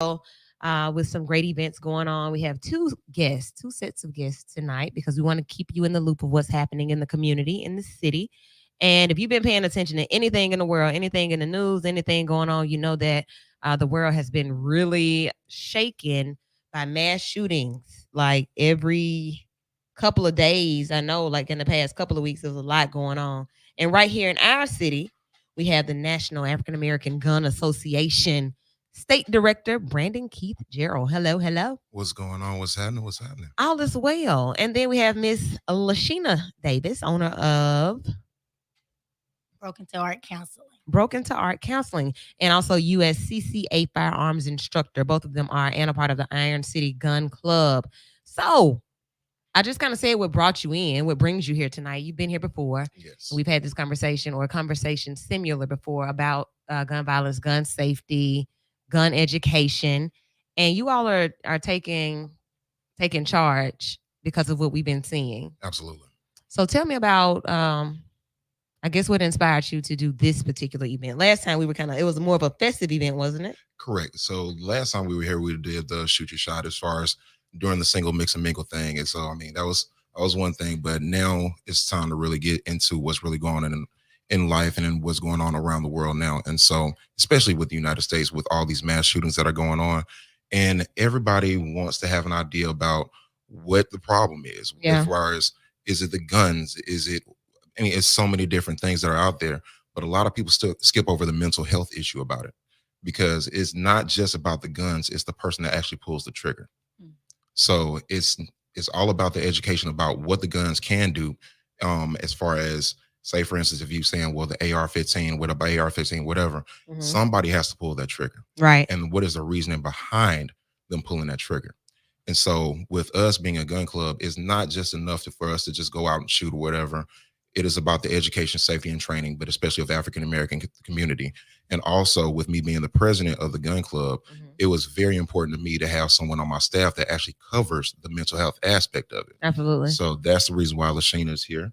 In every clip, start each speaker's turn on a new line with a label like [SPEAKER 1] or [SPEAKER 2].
[SPEAKER 1] with some great events going on. We have two sets of guests tonight because we want to keep you in the loop of what's happening in the community, in the city. And if you've been paying attention to anything in the world, anything in the news, anything going on, you know that the world has been really shaken by mass shootings. Like every couple of days, I know, like in the past couple of weeks, there's a lot going on. And right here in our city, we have the National African American Gun Association State Director Brandon Keith Gerald. Hello, hello.
[SPEAKER 2] What's going on? What's happening? What's happening?
[SPEAKER 1] All is well. And then we have Miss Lashina Davis, owner of
[SPEAKER 3] Broken to Art Counseling.
[SPEAKER 1] Broken to Art Counseling, and also USCCA firearms instructor. Both of them are and a part of the Iron City Gun Club. So I just kind of said what brought you in, what brings you here tonight. You've been here before.
[SPEAKER 2] Yes.
[SPEAKER 1] We've had this conversation or a conversation similar before about gun violence, gun safety, gun education, and you all are taking charge because of what we've been seeing.
[SPEAKER 2] Absolutely.
[SPEAKER 1] So tell me about I guess what inspired you to do this particular event. Last time we were it was more of a festive event, wasn't it?
[SPEAKER 2] Correct. So last time we were here, we did the shoot your shot as far as during the single mix and mingle thing. And so, I mean, that was one thing, but now it's time to really get into what's really going on in life and in what's going on around the world now. And so, especially with the United States, with all these mass shootings that are going on, and everybody wants to have an idea about what the problem is.
[SPEAKER 1] Yeah.
[SPEAKER 2] As far as, is it the guns? Is it, I mean, it's so many different things that are out there, but a lot of people still skip over the mental health issue about it, because it's not just about the guns, it's the person that actually pulls the trigger. So it's all about the education about what the guns can do, as far as, say, for instance, if you're saying, well, the AR-15, what about AR-15, whatever, somebody has to pull that trigger.
[SPEAKER 1] Right.
[SPEAKER 2] And what is the reasoning behind them pulling that trigger? And so with us being a gun club, it's not just enough for us to just go out and shoot or whatever. It is about the education, safety, and training, but especially of the African-American community. And also with me being the president of the gun club, it was very important to me to have someone on my staff that actually covers the mental health aspect of it.
[SPEAKER 1] Absolutely.
[SPEAKER 2] So that's the reason why Lashina is here.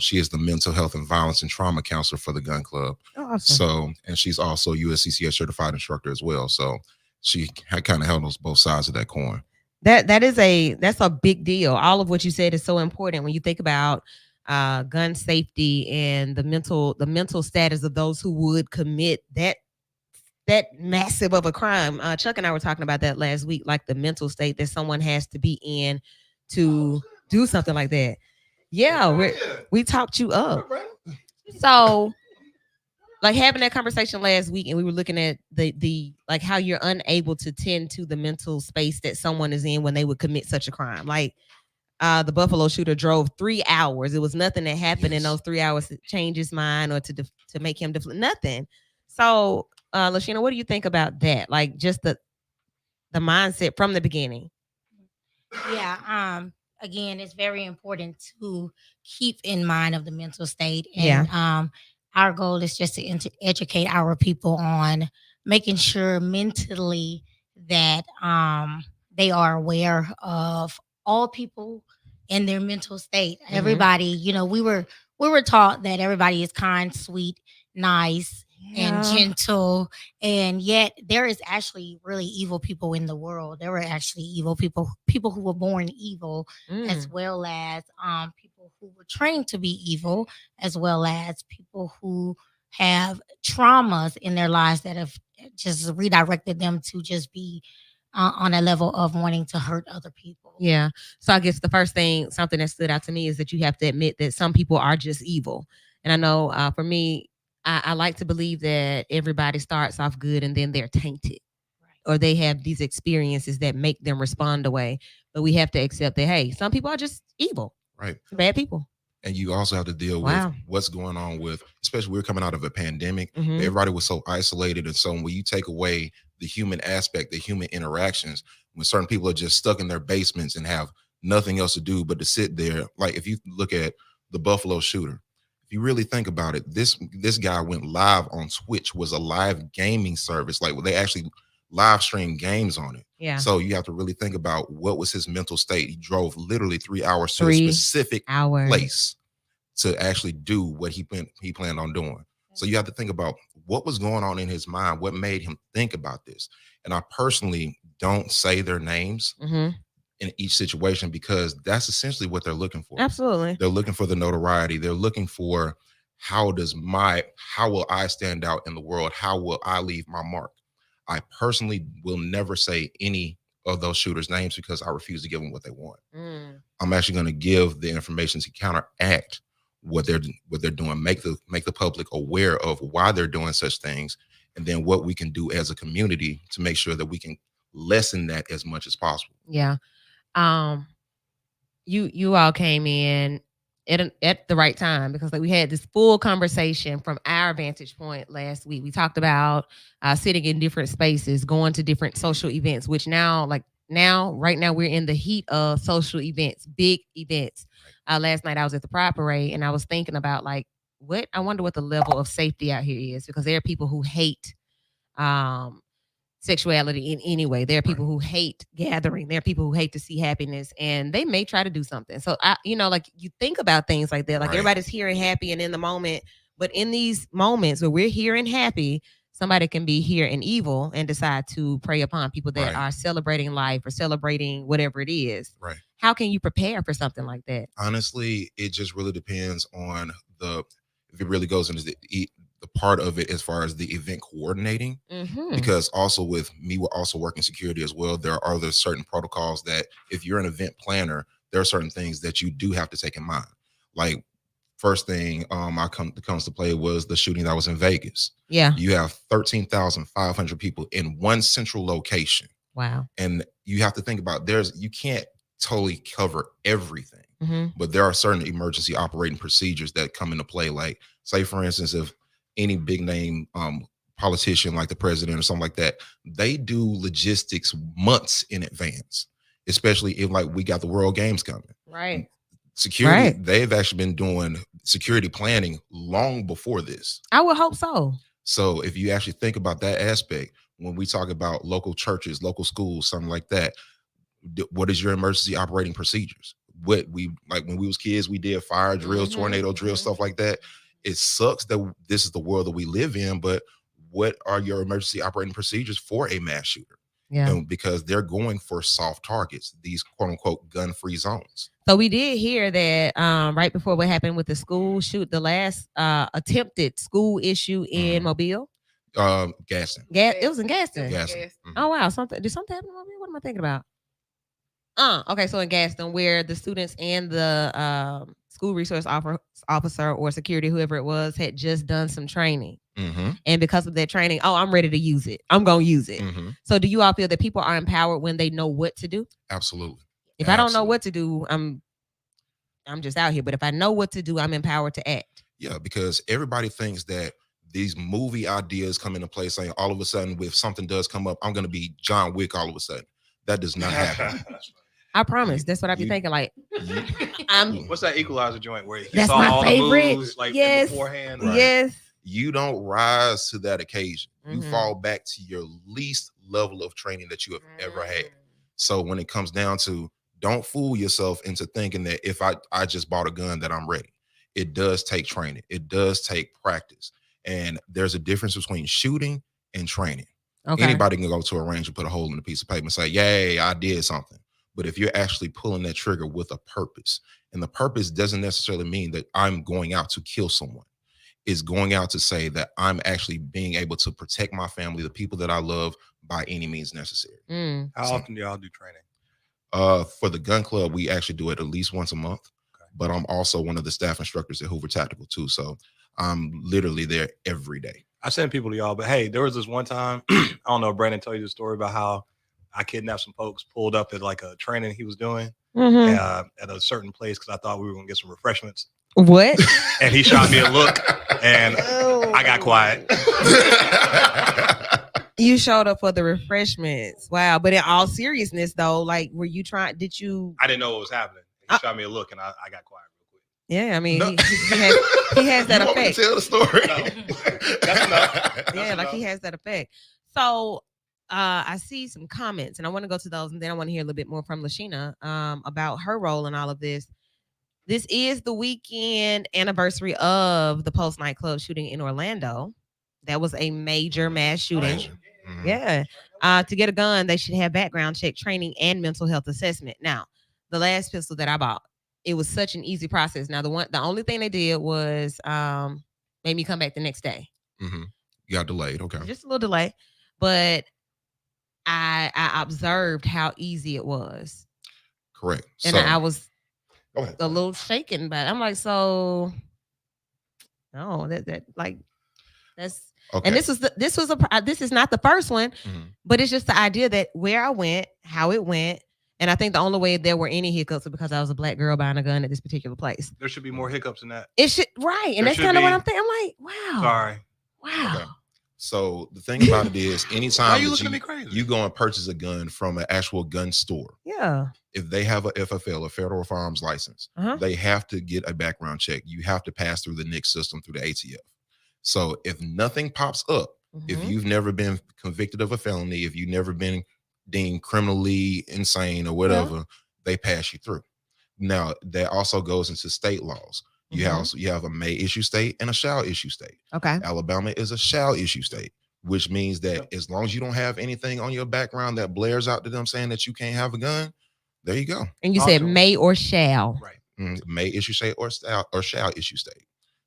[SPEAKER 2] She is the mental health and violence and trauma counselor for the gun club.
[SPEAKER 1] Awesome.
[SPEAKER 2] So, and she's also USCCA certified instructor as well. So she kind of handles both sides of that coin.
[SPEAKER 1] That's a big deal. All of what you said is so important when you think about gun safety and the mental status of those who would commit that massive of a crime. Chuck and I were talking about that last week, like the mental state that someone has to be in to do something like that. Yeah, we talked you up. So, like having that conversation last week, and we were looking at the like how you're unable to tend to the mental space that someone is in when they would commit such a crime. Like the Buffalo shooter drove 3 hours. It was nothing that happened in those 3 hours to change his mind or to make him nothing. So, Lashina, what do you think about that? Like just the mindset from the beginning.
[SPEAKER 3] Yeah. Again, it's very important to keep in mind of the mental state. And our goal is just to educate our people on making sure mentally that they are aware of all people in their mental state. Everybody, we were taught that everybody is kind, sweet, nice, and gentle, and yet there is actually really evil people in the world. There were actually evil people who were born evil, as well as people who were trained to be evil, as well as people who have traumas in their lives that have just redirected them to just be on a level of wanting to hurt other people.
[SPEAKER 1] Yeah. So I guess the first thing, something that stood out to me is that you have to admit that some people are just evil. And I know for me, I like to believe that everybody starts off good and then they're tainted, or they have these experiences that make them respond away. But we have to accept that, hey, some people are just evil.
[SPEAKER 2] Right.
[SPEAKER 1] Bad people.
[SPEAKER 2] And you also have to deal with what's going on with, especially we're coming out of a pandemic. Everybody was so isolated. And so when you take away the human aspect, the human interactions, when certain people are just stuck in their basements and have nothing else to do but to sit there. Like if you look at the Buffalo shooter, if you really think about it, this guy went live on Twitch, was a live gaming service. Like they actually live stream games on it.
[SPEAKER 1] Yeah.
[SPEAKER 2] So you have to really think about what was his mental state. He drove literally 3 hours to a specific place to actually do what he planned on doing. So you have to think about what was going on in his mind, what made him think about this. And I personally don't say their names in each situation because that's essentially what they're looking for.
[SPEAKER 1] Absolutely.
[SPEAKER 2] They're looking for the notoriety. They're looking for how will I stand out in the world? How will I leave my mark? I personally will never say any of those shooters' names because I refuse to give them what they want. I'm actually going to give the information to counteract what they're doing, make the public aware of why they're doing such things, and then what we can do as a community to make sure that we can lessen that as much as possible.
[SPEAKER 1] Yeah. You all came in at the right time because like we had this full conversation from our vantage point last week. We talked about sitting in different spaces, going to different social events, which right now we're in the heat of social events, big events. Last night I was at the Pride Parade and I was thinking about I wonder what the level of safety out here is because there are people who hate sexuality in any way. There are people who hate gathering. There are people who hate to see happiness, and they may try to do something. So you think about things like that. Like everybody's here and happy and in the moment, but in these moments where we're here and happy, somebody can be here and evil and decide to prey upon people that are celebrating life or celebrating whatever it is.
[SPEAKER 2] Right.
[SPEAKER 1] How can you prepare for something like that?
[SPEAKER 2] Honestly, it just really depends on if it really goes into the part of it as far as the event coordinating, because also with me, we're also working security as well. There are other certain protocols that if you're an event planner, there are certain things that you do have to take in mind. Like first thing comes to play was the shooting that was in Vegas.
[SPEAKER 1] Yeah.
[SPEAKER 2] You have 13,500 people in one central location.
[SPEAKER 1] Wow.
[SPEAKER 2] And you have to think about you can't totally cover everything, but there are certain emergency operating procedures that come into play. Like say, for instance, if any big name politician like the president or something like that, they do logistics months in advance, especially if we got the World Games coming.
[SPEAKER 1] Right.
[SPEAKER 2] Security, they've actually been doing security planning long before this.
[SPEAKER 1] I would hope so.
[SPEAKER 2] So if you actually think about that aspect, when we talk about local churches, local schools, something like that, what is your emergency operating procedures? What when we was kids, we did fire drills, tornado drills, stuff like that. It sucks that this is the world that we live in, but what are your emergency operating procedures for a mass shooter?
[SPEAKER 1] Yeah.
[SPEAKER 2] And because they're going for soft targets, these quote unquote gun-free zones.
[SPEAKER 1] So we did hear that right before what happened with the school shoot, the last attempted school issue in Mobile.
[SPEAKER 2] Gaston.
[SPEAKER 1] It was in Gaston.
[SPEAKER 2] Gaston.
[SPEAKER 1] Oh wow! Did something happen in Mobile? What am I thinking about? Okay, so in Gaston, where the students and the school resource officer or security, whoever it was, had just done some training. And because of that training, I'm ready to use it. I'm going to use it. So do you all feel that people are empowered when they know what to do?
[SPEAKER 2] Absolutely.
[SPEAKER 1] If I don't know what to do, I'm just out here. But if I know what to do, I'm empowered to act.
[SPEAKER 2] Yeah, because everybody thinks that these movie ideas come into play saying all of a sudden, if something does come up, I'm going to be John Wick all of a sudden. That does not happen.
[SPEAKER 1] I promise. That's what I be thinking.
[SPEAKER 4] What's that Equalizer joint where he
[SPEAKER 1] that's
[SPEAKER 4] saw
[SPEAKER 1] my
[SPEAKER 4] all
[SPEAKER 1] favorite.
[SPEAKER 4] the moves beforehand?
[SPEAKER 2] Right.
[SPEAKER 1] Yes.
[SPEAKER 2] You don't rise to that occasion. You fall back to your least level of training that you have ever had. So when it comes down to, don't fool yourself into thinking that if I just bought a gun that I'm ready. It does take training. It does take practice. And there's a difference between shooting and training. Okay. Anybody can go to a range and put a hole in a piece of paper and say, yay, I did something. But if you're actually pulling that trigger with a purpose, and the purpose doesn't necessarily mean that I'm going out to kill someone. It's going out to say that I'm actually being able to protect my family, the people that I love, by any means necessary.
[SPEAKER 4] How often do y'all do training?
[SPEAKER 2] For the gun club, we actually do it at least once a month. Okay. But I'm also one of the staff instructors at Hoover Tactical too. So I'm literally there every day. I
[SPEAKER 4] send people to y'all, but hey, there was this one time, I don't know if Brandon told you the story about how I kidnapped some folks, pulled up at like a training he was doing at a certain place because I thought we were going to get some refreshments.
[SPEAKER 1] What?
[SPEAKER 4] And he shot me a look and I got quiet.
[SPEAKER 1] You showed up for the refreshments. Wow. But in all seriousness though, were you trying, I
[SPEAKER 4] didn't know what was happening. He shot me a look and I got quiet real quick.
[SPEAKER 1] Yeah, I mean, he has that effect.
[SPEAKER 2] Tell the story.
[SPEAKER 4] No. That's enough.
[SPEAKER 1] Yeah, enough. He has that effect. So I see some comments and I want to go to those and then I want to hear a little bit more from Lashina about her role in all of this. this is the weekend anniversary of the Pulse nightclub shooting in Orlando. That was a major mass shooting.
[SPEAKER 2] Mm-hmm.
[SPEAKER 1] Yeah. To get a gun, they should have background check training and mental health assessment. Now, the last pistol that I bought, it was such an easy process. Now, the only thing they did was made me come back the next day.
[SPEAKER 2] Mm-hmm. You got delayed. Okay.
[SPEAKER 1] Just a little delay. But I observed how easy it was.
[SPEAKER 2] Correct.
[SPEAKER 1] And
[SPEAKER 2] so,
[SPEAKER 1] I was a little shaken, but I'm like, so no, that like that's
[SPEAKER 2] okay.
[SPEAKER 1] And this is not the first one, but it's just the idea that where I went, how it went, and I think the only way there were any hiccups was because I was a black girl buying a gun at this particular place.
[SPEAKER 4] There should be more hiccups than that.
[SPEAKER 1] It should, right, and that's kind of what I'm thinking. I'm like, wow,
[SPEAKER 4] sorry,
[SPEAKER 1] wow.
[SPEAKER 2] Okay. So the thing about it is, anytime
[SPEAKER 4] you
[SPEAKER 2] go and purchase a gun from an actual gun store,
[SPEAKER 1] yeah,
[SPEAKER 2] if they have a FFL, a federal firearms license, they have to get a background check. You have to pass through the NICS system through the ATF. So if nothing pops up, if you've never been convicted of a felony, if you've never been deemed criminally insane or whatever, they pass you through. Now that also goes into state laws. You have a may issue state and a shall issue state.
[SPEAKER 1] Okay.
[SPEAKER 2] Alabama is a shall issue state, which means that as long as you don't have anything on your background that blares out to them saying that you can't have a gun, there you go.
[SPEAKER 1] And you said may or shall.
[SPEAKER 4] Right.
[SPEAKER 2] May issue state or shall issue state.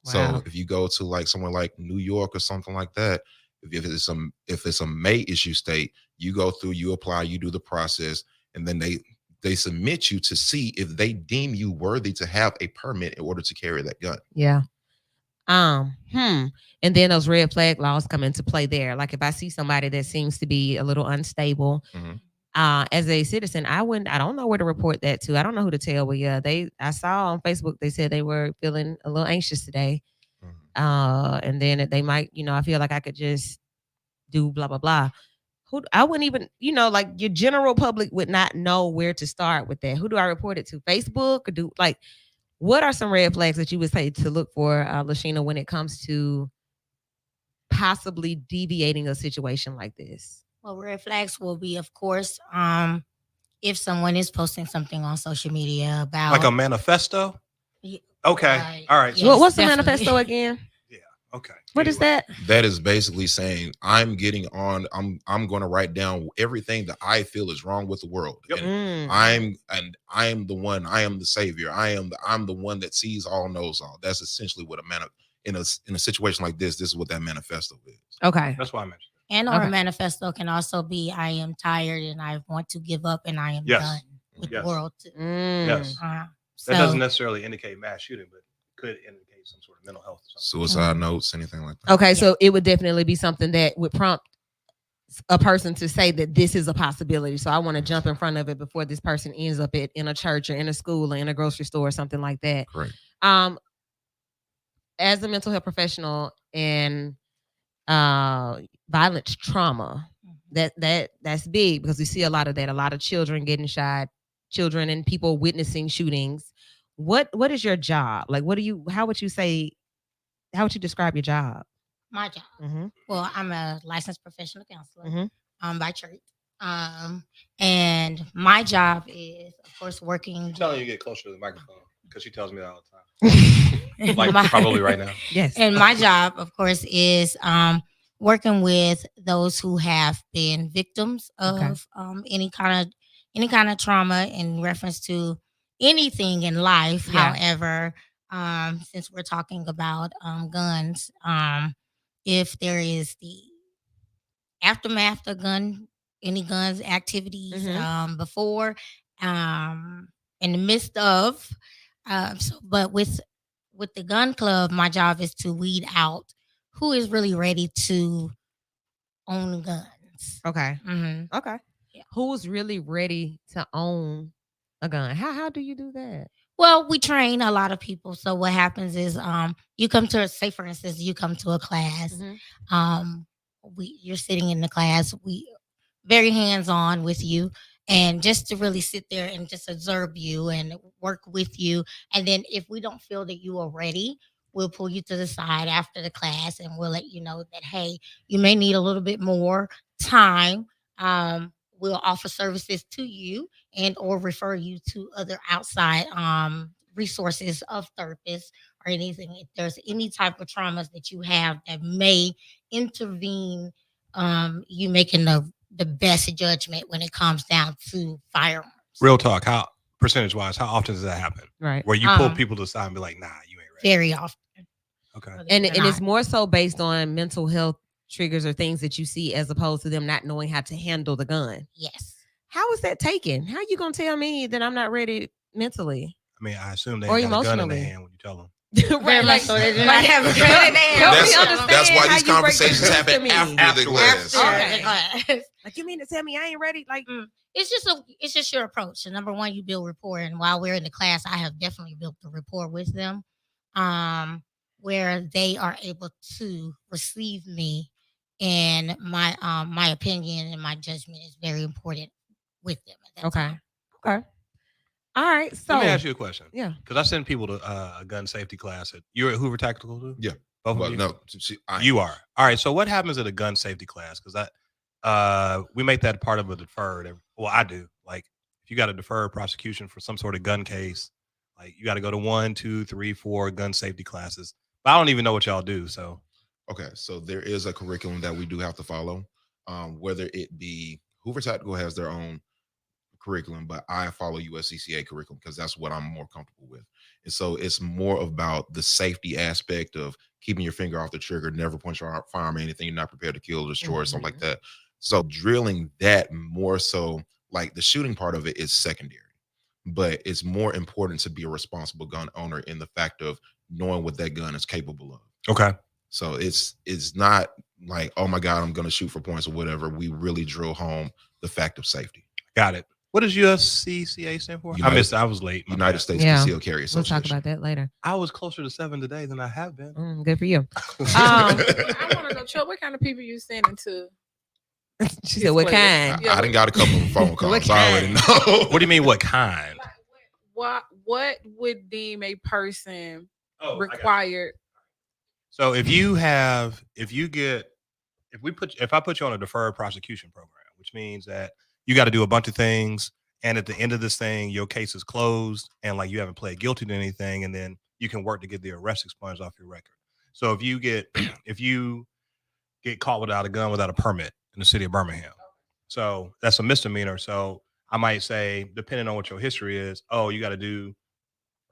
[SPEAKER 1] Wow.
[SPEAKER 2] So if you go to like somewhere like New York or something like that, if it's a may issue state, you go through, you apply, you do the process, and then they submit you to see if they deem you worthy to have a permit in order to carry that gun.
[SPEAKER 1] Yeah. And then those red flag laws come into play there. Like if I see somebody that seems to be a little unstable, as a citizen, I don't know where to report that to. I don't know who to tell, but yeah, I saw on Facebook, they said they were feeling a little anxious today. And then they might, I feel like I could just do blah, blah, blah. I wouldn't even, like your general public would not know where to start with that. Who do I report it to? Facebook? Or what are some red flags that you would say to look for, Lashina, when it comes to possibly deviating a situation like this?
[SPEAKER 3] Well, red flags will be, of course, if someone is posting something on social media about
[SPEAKER 4] like a manifesto. Okay. All right.
[SPEAKER 1] So what's the manifesto again?
[SPEAKER 4] Okay.
[SPEAKER 1] What is that?
[SPEAKER 2] That is basically saying I'm going to write down everything that I feel is wrong with the world.
[SPEAKER 4] Yep.
[SPEAKER 2] And I am the one, I am the savior. I'm the one that sees all, knows all. That's essentially what in a situation like this is what that manifesto is.
[SPEAKER 1] Okay.
[SPEAKER 4] That's why I mentioned it.
[SPEAKER 3] And or a manifesto can also be I am tired and I want to give up and I am done with the world too.
[SPEAKER 4] Yes. That doesn't necessarily indicate mass shooting, but could indicate some sort of mental health.
[SPEAKER 2] Suicide notes, anything like that.
[SPEAKER 1] Okay, so it would definitely be something that would prompt a person to say that this is a possibility. So I want to jump in front of it before this person ends up in a church or in a school or in a grocery store or something like that.
[SPEAKER 2] Correct.
[SPEAKER 1] As a mental health professional and violent trauma, that's big because we see a lot of that. A lot of children getting shot, children and people witnessing shootings. What is your job? Like, how would you describe your job?
[SPEAKER 3] My job. Well, I'm a licensed professional counselor by church. And my job is, of course, working.
[SPEAKER 4] I'm telling you to get closer to the microphone because she tells me that all the time. Like probably right now.
[SPEAKER 1] Yes.
[SPEAKER 3] And my job, of course, is working with those who have been victims of any kind of trauma in reference to anything in life.
[SPEAKER 1] Yeah.
[SPEAKER 3] However, since we're talking about guns, if there is the aftermath of any guns activities before, in the midst of, but with the gun club, my job is to weed out who is really ready to own guns.
[SPEAKER 1] Okay.
[SPEAKER 3] Mm-hmm.
[SPEAKER 1] Okay. Yeah. Who's really ready to own a gun? How do you do that?
[SPEAKER 3] Well, we train a lot of people. So what happens is you come to say, for instance, you come to a class. You're sitting in the class. We very hands-on with you. And just to really sit there and just observe you and work with you. And then if we don't feel that you are ready, we'll pull you to the side after the class and we'll let you know that, hey, you may need a little bit more time. We'll offer services to you and or refer you to other outside resources of therapists or anything. If there's any type of traumas that you have that may intervene, you making the best judgment when it comes down to firearms.
[SPEAKER 4] Real talk, how percentage wise, how often does that happen?
[SPEAKER 1] Right.
[SPEAKER 4] Where you pull people to the side and be like, nah, you ain't ready.
[SPEAKER 3] Very often.
[SPEAKER 4] Okay.
[SPEAKER 1] And it's more so based on mental health triggers or things that you see as opposed to them not knowing how to handle the gun.
[SPEAKER 3] Yes.
[SPEAKER 1] How is that taken? How are you going to tell me that I'm not ready mentally?
[SPEAKER 4] I mean, I assume they
[SPEAKER 1] or
[SPEAKER 4] got a gun in
[SPEAKER 1] emotionally.
[SPEAKER 4] their hand when you tell them.
[SPEAKER 3] Very much so. They do not have a gun in their hand.
[SPEAKER 2] That's why these conversations happen after the class.
[SPEAKER 3] Okay.
[SPEAKER 1] Like, you mean to tell me I ain't ready? Like,
[SPEAKER 3] it's just your approach. So number one, you build rapport, and while we're in the class, I have definitely built the rapport with them, where they are able to receive me, and my opinion and my judgment is very important with them. At that time.
[SPEAKER 1] Okay. All right. So
[SPEAKER 4] let me ask you a question.
[SPEAKER 1] Yeah.
[SPEAKER 4] Because I send people to a gun safety class. You're at Hoover Tactical too?
[SPEAKER 2] Yeah.
[SPEAKER 4] Both of you?
[SPEAKER 2] No,
[SPEAKER 4] you are. All right. So what happens at a gun safety class? Because we make that part of a deferred. Well, I do. Like, if you got a deferred prosecution for some sort of gun case, like you got to go to 1, 2, 3, 4 gun safety classes. But I don't even know what y'all do. So
[SPEAKER 2] okay, so there is a curriculum that we do have to follow. Whether it be Hoover Tactical has their own curriculum, but I follow USCCA curriculum because that's what I'm more comfortable with. And so it's more about the safety aspect of keeping your finger off the trigger, never punch your firearm or anything you're not prepared to kill or destroy or something like that. So drilling that more so, like the shooting part of it is secondary, but it's more important to be a responsible gun owner in the fact of knowing what that gun is capable of.
[SPEAKER 4] Okay.
[SPEAKER 2] So it's not like, oh my God, I'm going to shoot for points or whatever. We really drill home the fact of safety.
[SPEAKER 4] Got it. What does USCCA stand for? I missed it. I was late.
[SPEAKER 2] United States Concealed Carry Association.
[SPEAKER 1] We'll talk about that later.
[SPEAKER 4] I was closer to 7 today than I have been.
[SPEAKER 1] Good for you.
[SPEAKER 5] I want to know, Chuck, what kind of people you sending to?
[SPEAKER 1] She said, what kind?
[SPEAKER 2] I done got a couple of phone calls. I already know.
[SPEAKER 4] What do you mean, what kind?
[SPEAKER 5] What would deem a person required?
[SPEAKER 4] So if I put you on a deferred prosecution program, which means that you got to do a bunch of things, and at the end of this thing, your case is closed, and like you haven't pled guilty to anything, and then you can work to get the arrest expunged off your record. So if you get caught without a gun, without a permit in the city of Birmingham, so that's a misdemeanor. So I might say, depending on what your history is, you got to do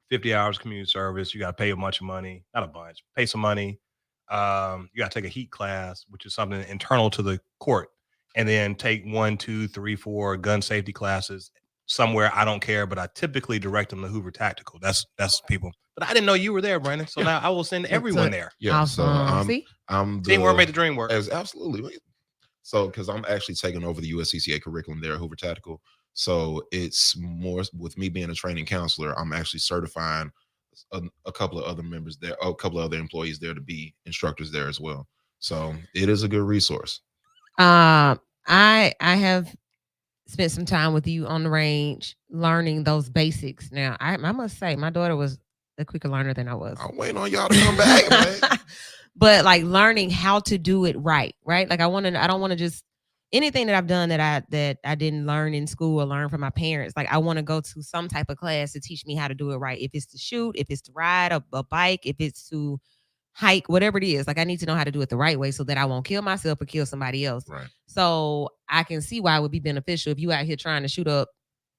[SPEAKER 4] 50 hours community service. You got to pay a bunch of money, not a bunch, pay some money. You got to take a heat class, which is something internal to the court. And then take 1, 2, 3, 4 gun safety classes somewhere. I don't care, but I typically direct them to Hoover Tactical. That's people. But I didn't know you were there, Brandon. So now I will send everyone there.
[SPEAKER 2] Yeah.
[SPEAKER 1] Awesome.
[SPEAKER 2] So I'm
[SPEAKER 4] teamwork made the dream work.
[SPEAKER 2] Absolutely. So because I'm actually taking over the USCCA curriculum there at Hoover Tactical. So it's more with me being a training counselor. I'm actually certifying a couple of other members there, a couple of other employees there to be instructors there as well. So it is a good resource.
[SPEAKER 1] I have spent some time with you on the range learning those basics. Now, I must say my daughter was a quicker learner than I was.
[SPEAKER 2] I'm waiting on y'all to come back, man.
[SPEAKER 1] But like learning how to do it right? Like I don't want to just anything that I've done that I didn't learn in school or learn from my parents. Like I want to go to some type of class to teach me how to do it right. If it's to shoot, if it's to ride a bike, if it's to hike, whatever it is, like I need to know how to do it the right way so that I won't kill myself or kill somebody else.
[SPEAKER 2] Right.
[SPEAKER 1] So I can see why it would be beneficial if you out here trying to shoot up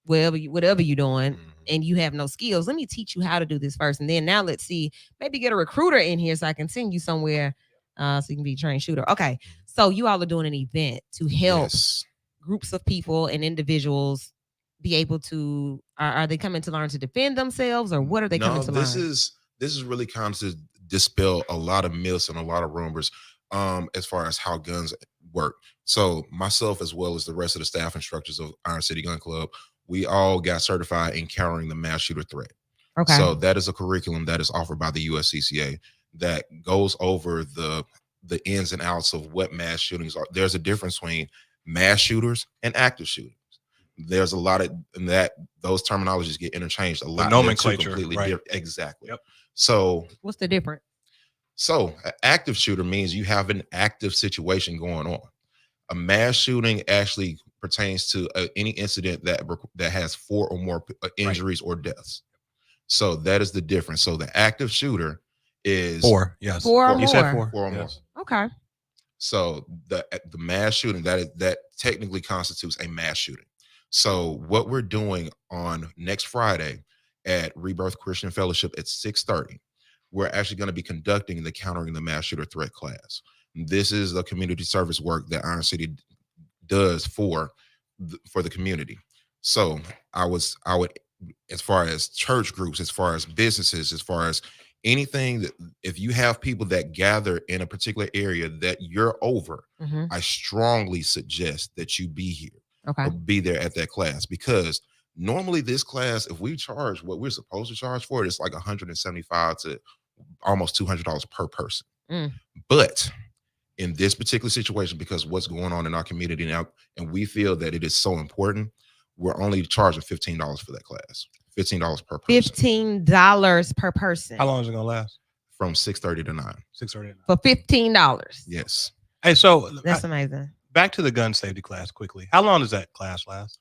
[SPEAKER 1] whatever you're doing and you have no skills. Let me teach you how to do this first. And then now let's see, maybe get a recruiter in here so I can send you somewhere so you can be a trained shooter. Okay. So you all are doing an event to help groups of people and individuals be able to, are they coming to learn to defend themselves or what are they coming to learn?
[SPEAKER 2] This is really kind of to dispel a lot of myths and a lot of rumors as far as how guns work. So myself, as well as the rest of the staff instructors of Iron City Gun Club, we all got certified in countering the mass shooter threat. Okay. So that is a curriculum that is offered by the USCCA that goes over the ins and outs of what mass shootings are. There's a difference between mass shooters and active shooters. There's a lot of that. Those terminologies get interchanged a lot.
[SPEAKER 4] The nomenclature,
[SPEAKER 2] completely
[SPEAKER 4] right?
[SPEAKER 2] Different. Exactly.
[SPEAKER 4] Yep.
[SPEAKER 2] So
[SPEAKER 1] what's the difference?
[SPEAKER 2] So an active shooter means you have an active situation going on. A mass shooting actually pertains to any incident that has 4 or more injuries or deaths. So that is the difference. So the active shooter is
[SPEAKER 4] 4. Yes.
[SPEAKER 1] 4 or
[SPEAKER 4] You said
[SPEAKER 1] more.
[SPEAKER 4] 4.
[SPEAKER 2] 4 or more.
[SPEAKER 4] Yes.
[SPEAKER 1] Okay.
[SPEAKER 2] So the mass shooting that technically constitutes a mass shooting. So what we're doing on next Friday at Rebirth Christian Fellowship at 6:30, we're actually going to be conducting the Countering the Mass Shooter Threat class. This is the community service work that Iron City does for the community. So I would, as far as church groups, as far as businesses, as far as anything that, if you have people that gather in a particular area that you're over, I strongly suggest that you be here.
[SPEAKER 1] Okay.
[SPEAKER 2] Be there at that class, because normally this class, if we charge what we're supposed to charge for it, it's like $175 to almost $200 per person. But in this particular situation, because what's going on in our community now, and we feel that it is so important, we're only charging $15 for that class. $15 per person.
[SPEAKER 1] $15 per person.
[SPEAKER 4] How long is it gonna last?
[SPEAKER 2] From 6:30 to 9.
[SPEAKER 4] 6:30.
[SPEAKER 1] For $15.
[SPEAKER 2] Yes.
[SPEAKER 4] Hey, so
[SPEAKER 1] That's amazing.
[SPEAKER 4] back to the gun safety class quickly. How long does that class last?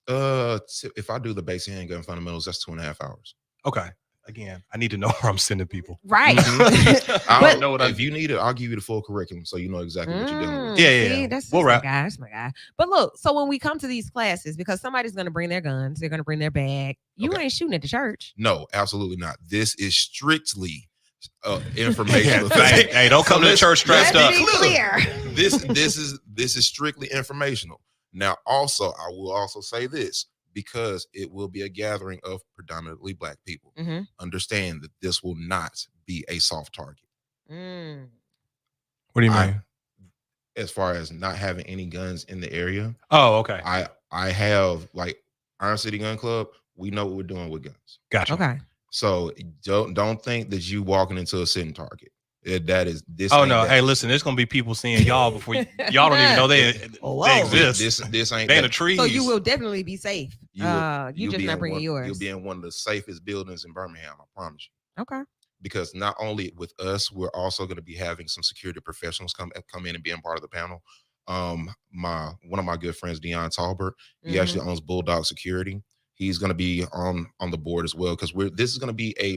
[SPEAKER 2] If I do the basic handgun fundamentals, that's 2.5 hours.
[SPEAKER 4] Okay. Again, I need to know where I'm sending people.
[SPEAKER 1] Right.
[SPEAKER 2] I
[SPEAKER 1] But-
[SPEAKER 2] don't know what if you need it, I'll give you the full curriculum so you know exactly what you're dealing with.
[SPEAKER 4] Yeah.
[SPEAKER 1] See, that's
[SPEAKER 4] We'll
[SPEAKER 1] my
[SPEAKER 4] wrap.
[SPEAKER 1] guy. That's my guy. But look, so when we come to these classes, because somebody's going to bring their guns, they're going to bring their bag. You
[SPEAKER 2] Okay.
[SPEAKER 1] ain't shooting at the church.
[SPEAKER 2] No, absolutely not. This is strictly informational.
[SPEAKER 4] Hey, don't come to the church
[SPEAKER 1] Let's
[SPEAKER 4] stressed up.
[SPEAKER 1] be clear.
[SPEAKER 2] This is strictly informational. Now, also, I will also say this, because it will be a gathering of predominantly Black people. Understand that this will not be a soft target.
[SPEAKER 4] What do you mean?
[SPEAKER 2] As far as not having any guns in the area,
[SPEAKER 4] Oh, okay.
[SPEAKER 2] I have, like, Iron City Gun Club. We know what we're doing with guns.
[SPEAKER 4] Gotcha.
[SPEAKER 1] Okay.
[SPEAKER 2] So don't think that you walking into a sitting target. That is this.
[SPEAKER 4] Oh
[SPEAKER 2] ain't
[SPEAKER 4] no!
[SPEAKER 2] that.
[SPEAKER 4] Hey, listen, there's gonna be people seeing y'all before y'all don't even know they exist.
[SPEAKER 2] This ain't
[SPEAKER 4] They in
[SPEAKER 2] that.
[SPEAKER 4] the trees.
[SPEAKER 1] So you will definitely be safe.
[SPEAKER 2] You
[SPEAKER 1] You just
[SPEAKER 2] be
[SPEAKER 1] not
[SPEAKER 2] in
[SPEAKER 1] bringing yours.
[SPEAKER 2] You'll be in one of the safest buildings in Birmingham. I promise you.
[SPEAKER 1] Okay.
[SPEAKER 2] Because not only with us, we're also going to be having some security professionals come in and being part of the panel. One of my good friends, Dion Talbert, he actually owns Bulldog Security. He's going to be on the board as well, because this is going to be a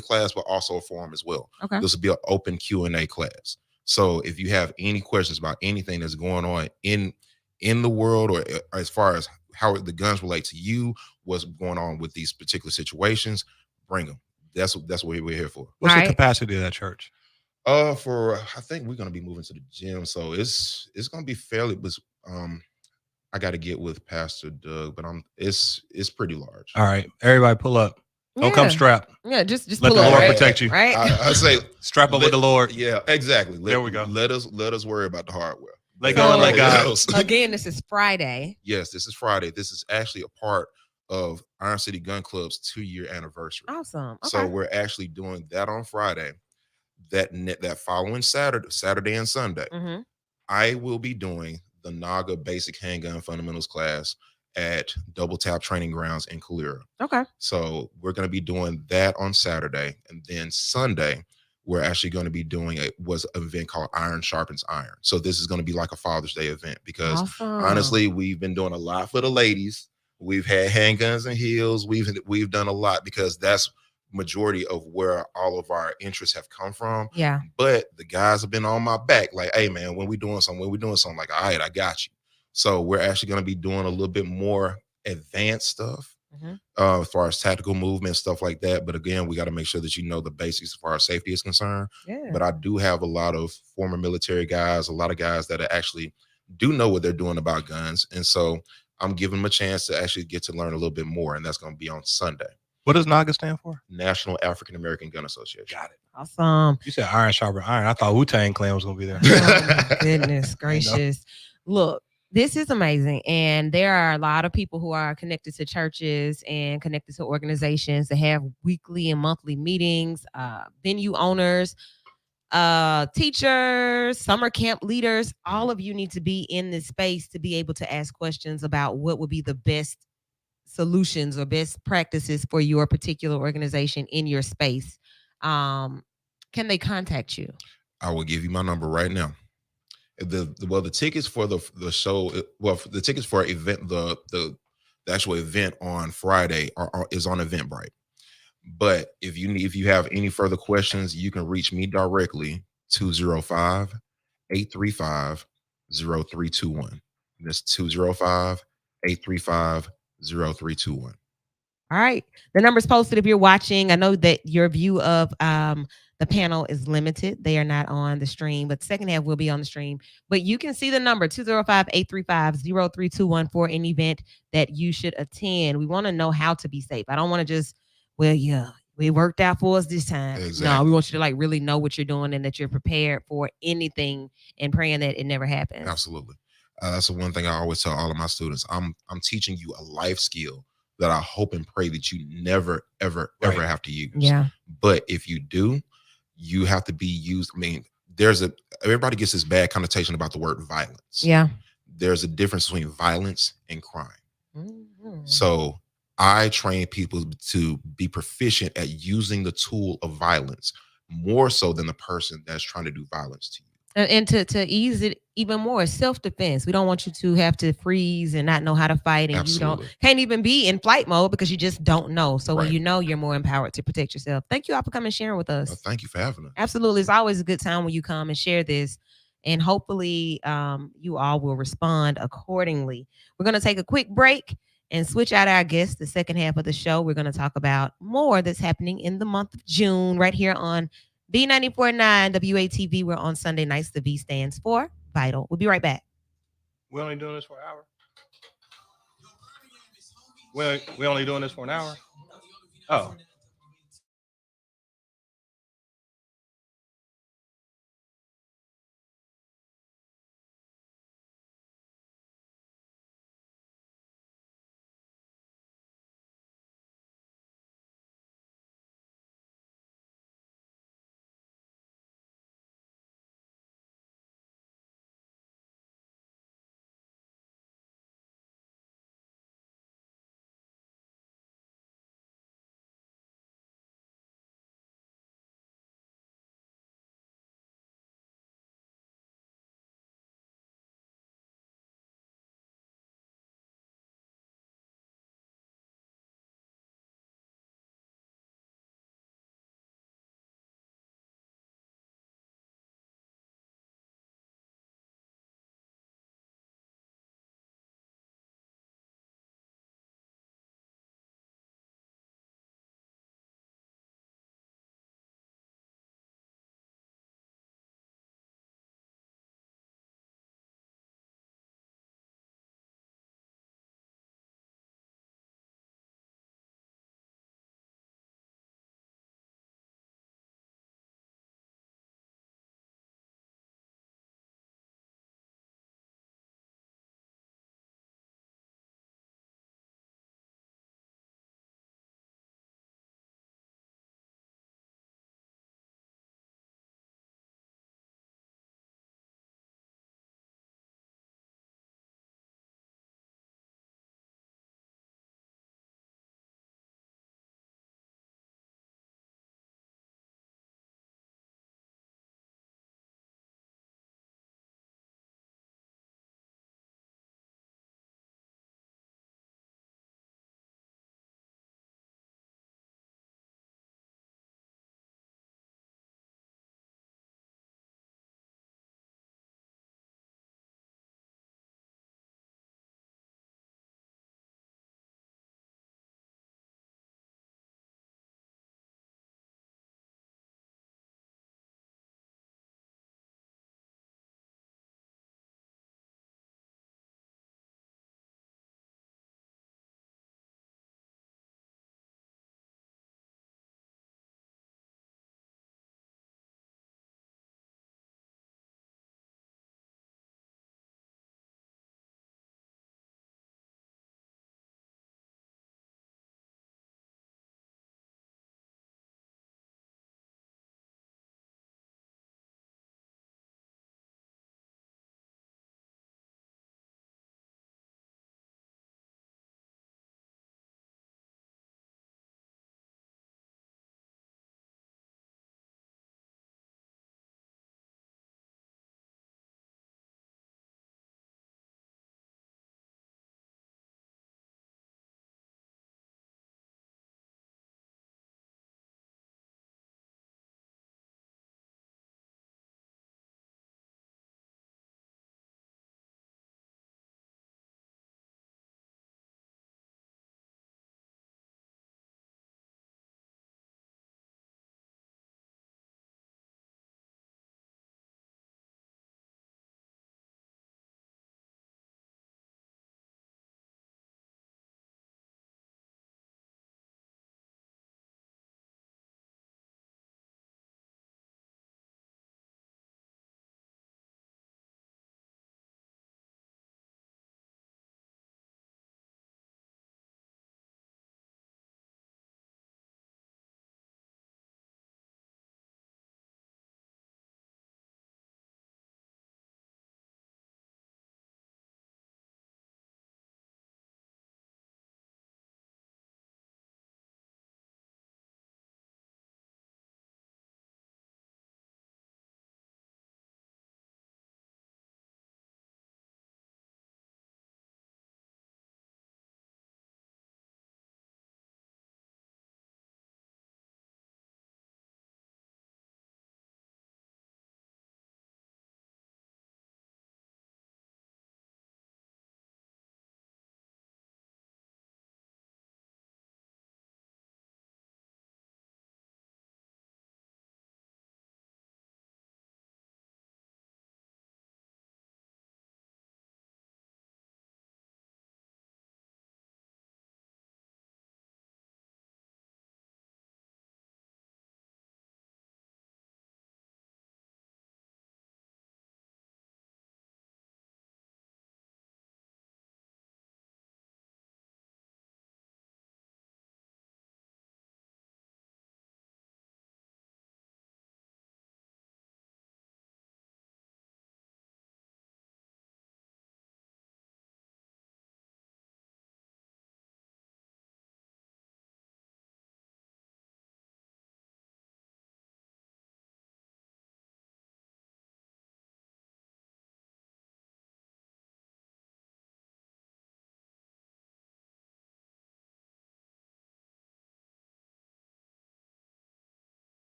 [SPEAKER 2] class, but also a forum as well.
[SPEAKER 1] Okay.
[SPEAKER 2] This will be an open Q&A class. So if you have any questions about anything that's going on in the world, or as far as how the guns relate to you, what's going on with these particular situations, bring them. That's what we're here for.
[SPEAKER 4] What's the
[SPEAKER 1] Right.
[SPEAKER 4] capacity of that church?
[SPEAKER 2] I think we're gonna be moving to the gym, so it's gonna be fairly. I got to get with Pastor Doug, but it's pretty large.
[SPEAKER 4] All right, everybody, pull up. Don't come strapped.
[SPEAKER 1] Yeah, just
[SPEAKER 4] Let
[SPEAKER 1] pull
[SPEAKER 4] the
[SPEAKER 1] up,
[SPEAKER 4] Lord
[SPEAKER 1] right?
[SPEAKER 4] protect you.
[SPEAKER 1] Right.
[SPEAKER 2] I say
[SPEAKER 4] Strap up with the Lord.
[SPEAKER 2] Yeah, exactly.
[SPEAKER 4] There we go.
[SPEAKER 2] Let us worry about the hardware.
[SPEAKER 4] Let go and let God.
[SPEAKER 1] Again, this is Friday.
[SPEAKER 2] Yes, this is Friday. This is actually a part of Iron City Gun Club's 2-year anniversary.
[SPEAKER 1] Awesome. Okay.
[SPEAKER 2] So we're actually doing that on Friday. That following Saturday and Sunday, I will be doing the NAGA Basic Handgun Fundamentals class at Double Tap Training Grounds in Calera.
[SPEAKER 1] Okay.
[SPEAKER 2] So we're going to be doing that on Saturday, and then Sunday we're actually going to be doing an event called Iron Sharpens Iron. So this is going to be like a Father's Day event, because honestly, we've been doing a lot for the ladies. We've had handguns and heels. We've done a lot, because that's majority of where all of our interests have come from.
[SPEAKER 1] Yeah.
[SPEAKER 2] But the guys have been on my back, like, hey man, when we're doing something, like, all right, I got you. So we're actually going to be doing a little bit more advanced stuff, as far as tactical movement, stuff like that. But again, we got to make sure that you know the basics as far as safety is concerned.
[SPEAKER 1] Yeah.
[SPEAKER 2] But I do have a lot of former military guys, a lot of guys that actually do know what they're doing about guns. And so I'm giving them a chance to actually get to learn a little bit more. And that's going to be on Sunday.
[SPEAKER 4] What does NAGA stand for?
[SPEAKER 2] National African American Gun Association.
[SPEAKER 4] Got it.
[SPEAKER 1] Awesome.
[SPEAKER 4] You said Iron Sharper Iron. I thought Wu-Tang Clan was gonna be there.
[SPEAKER 1] Oh, my goodness gracious. Look, this is amazing. And there are a lot of people who are connected to churches and connected to organizations that have weekly and monthly meetings, venue owners, teachers, summer camp leaders. All of you need to be in this space to be able to ask questions about what would be the best solutions or best practices for your particular organization in your space. Can they contact you?
[SPEAKER 2] I will give you my number right now. The tickets for the show, the tickets for event, the actual event on Friday is on Eventbrite. But if you have any further questions, you can reach me directly 205-835-0321. That's 205-835-0321.
[SPEAKER 1] All right. The number's posted if you're watching. I know that your view of the panel is limited. They are not on the stream, but the second half will be on the stream. But you can see the number 205-835-0321 for an event that you should attend. We want to know how to be safe. I don't want to just, well, yeah, we worked out for us this time.
[SPEAKER 2] Exactly.
[SPEAKER 1] No, we want you to like really know what you're doing and that you're prepared for anything and praying that it never happens.
[SPEAKER 2] Absolutely. That's the one thing I always tell all of my students. I'm teaching you a life skill that I hope and pray that you never, ever, ever have to use.
[SPEAKER 1] Yeah.
[SPEAKER 2] But if you do, you have to be used. I mean, everybody gets this bad connotation about the word violence.
[SPEAKER 1] Yeah.
[SPEAKER 2] There's a difference between violence and crime.
[SPEAKER 1] Mm-hmm.
[SPEAKER 2] So I train people to be proficient at using the tool of violence more so than the person that's trying to do violence to you.
[SPEAKER 1] And to ease it even more, self-defense. We don't want you to have to freeze and not know how to fight, and
[SPEAKER 2] Absolutely.
[SPEAKER 1] you can't even be in flight mode because you just don't know. So
[SPEAKER 2] Right.
[SPEAKER 1] when you know, you're more empowered to protect yourself. Thank you all for coming and sharing with us.
[SPEAKER 2] Well, thank you for having us.
[SPEAKER 1] Absolutely. It's always a good time when you come and share this. And hopefully you all will respond accordingly. We're going to take a quick break and switch out our guests. The second half of the show, we're going to talk about more that's happening in the month of June right here on B94.9 WATV. We're on Sunday nights. The V stands for Vital. We'll be right back.
[SPEAKER 4] We're only doing this for an hour. We're only doing this for an hour. Oh.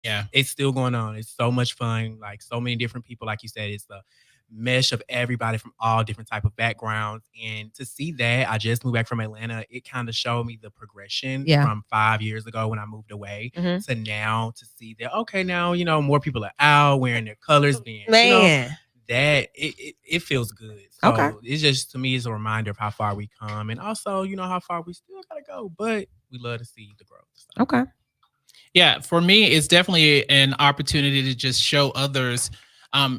[SPEAKER 6] Yeah, it's still going on. It's so much fun. Like so many different people, like you said, it's the mesh of everybody from all different type of backgrounds. And to see that, I just moved back from Atlanta. It kind of showed me the progression from 5 years ago when I moved away to now to see that, okay, now, more people are out wearing their colors, being, that it feels good. So it's just, to me, it's a reminder of how far we come, and also, how far we still gotta go, but we love to see the growth. So.
[SPEAKER 1] Okay.
[SPEAKER 7] Yeah, for me, it's definitely an opportunity to just show others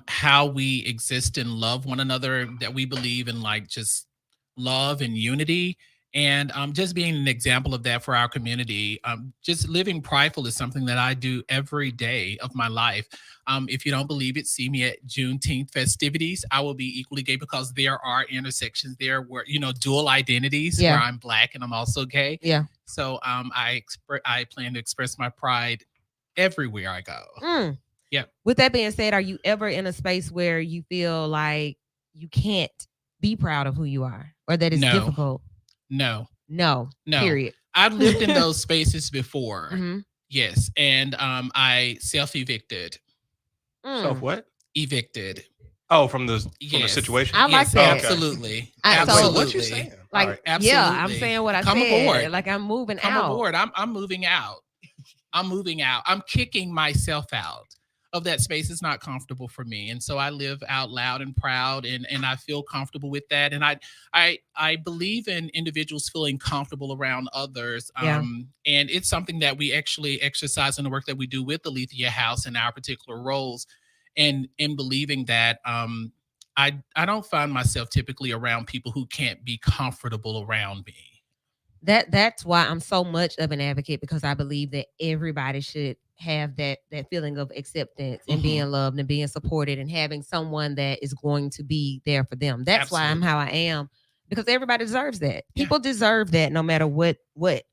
[SPEAKER 7] how we exist and love one another, that we believe in, like, just love and unity. And just being an example of that for our community. Just living prideful is something that I do every day of my life. If you don't believe it, see me at Juneteenth festivities. I will be equally gay, because there are intersections there where, dual identities, where I'm Black and I'm also gay.
[SPEAKER 1] Yeah.
[SPEAKER 7] So I plan to express my pride everywhere I go. Yeah.
[SPEAKER 1] With that being said, are you ever in a space where you feel like you can't be proud of who you are, or that it's difficult?
[SPEAKER 7] No.
[SPEAKER 1] Period.
[SPEAKER 7] I've lived in those spaces before. Yes. And I self-evicted.
[SPEAKER 4] Self what?
[SPEAKER 7] Evicted.
[SPEAKER 4] Oh, from the situation.
[SPEAKER 1] I like that.
[SPEAKER 7] Absolutely.
[SPEAKER 4] Absolutely. What you saying?
[SPEAKER 1] Like,
[SPEAKER 7] absolutely.
[SPEAKER 1] Yeah, I'm saying what I
[SPEAKER 7] Come
[SPEAKER 1] said.
[SPEAKER 7] aboard.
[SPEAKER 1] Like, I'm moving
[SPEAKER 7] Come
[SPEAKER 1] out.
[SPEAKER 7] aboard. I'm moving out. I'm moving out. I'm kicking myself out of that space. Is not comfortable for me. And so I live out loud and proud, and I feel comfortable with that. And I believe in individuals feeling comfortable around others. And it's something that we actually exercise in the work that we do with Alethea House in our particular roles. And in believing that I don't find myself typically around people who can't be comfortable around me.
[SPEAKER 1] That's why I'm so much of an advocate, because I believe that everybody should have that feeling of acceptance and being loved and being supported, and having someone that is going to be there for them. That's why I'm how I am, because everybody deserves that. People deserve that, no matter what.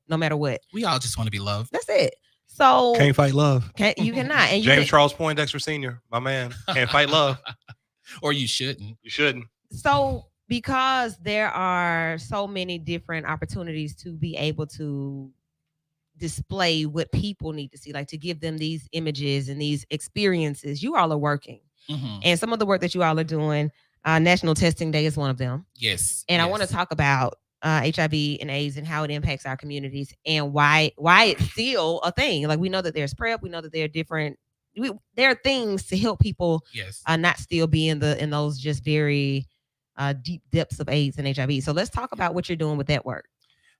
[SPEAKER 1] No matter what.
[SPEAKER 7] We all just want to be loved.
[SPEAKER 1] That's it. So
[SPEAKER 4] can't fight love.
[SPEAKER 1] You cannot. And
[SPEAKER 4] James Charles Poindexter Sr., my man, can't fight love.
[SPEAKER 7] Or you shouldn't.
[SPEAKER 4] You shouldn't.
[SPEAKER 1] So because there are so many different opportunities to be able to display what people need to see, like to give them these images and these experiences, you all are working. And some of the work that you all are doing, National Testing Day is one of them.
[SPEAKER 7] Yes.
[SPEAKER 1] And I want to talk about HIV and AIDS and how it impacts our communities, and why it's still a thing. Like, we know that there's PrEP, we know that there are different there are things to help people not still be in those just very deep depths of AIDS and HIV. So let's talk about what you're doing with that work.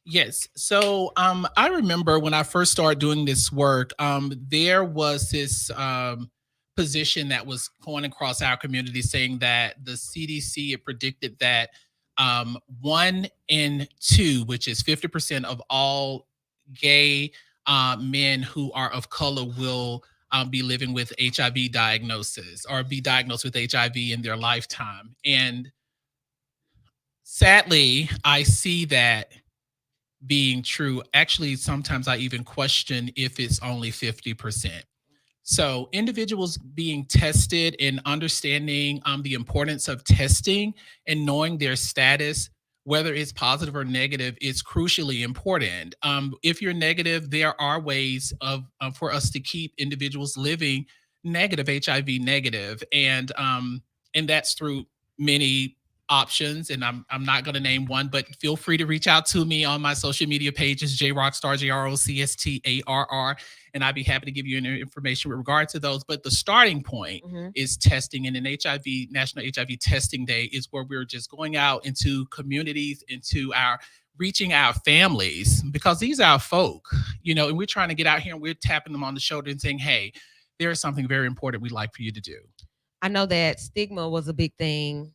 [SPEAKER 7] Yes. So I remember when I first started doing this work, there was this position that was going across our community saying that the CDC had predicted that 1 in 2, which is 50% of all gay men who are of color, will be living with HIV diagnosis, or be diagnosed with HIV in their lifetime. And sadly, I see that being true. Actually, sometimes I even question if it's only 50%. So individuals being tested and understanding the importance of testing and knowing their status, whether it's positive or negative, is crucially important. If you're negative, there are ways for us to keep individuals living negative, HIV negative, and that's through many options. And I'm not going to name one, but feel free to reach out to me on my social media pages, JRockstar, JROCSTARR, and I'd be happy to give you any information with regard to those. But the starting point is testing, and an HIV, National HIV Testing Day, is where we're just going out into communities, into reaching our families, because these are our folk, and we're trying to get out here and we're tapping them on the shoulder and saying, hey, there is something very important we'd like for you to do.
[SPEAKER 1] I know that stigma was a big thing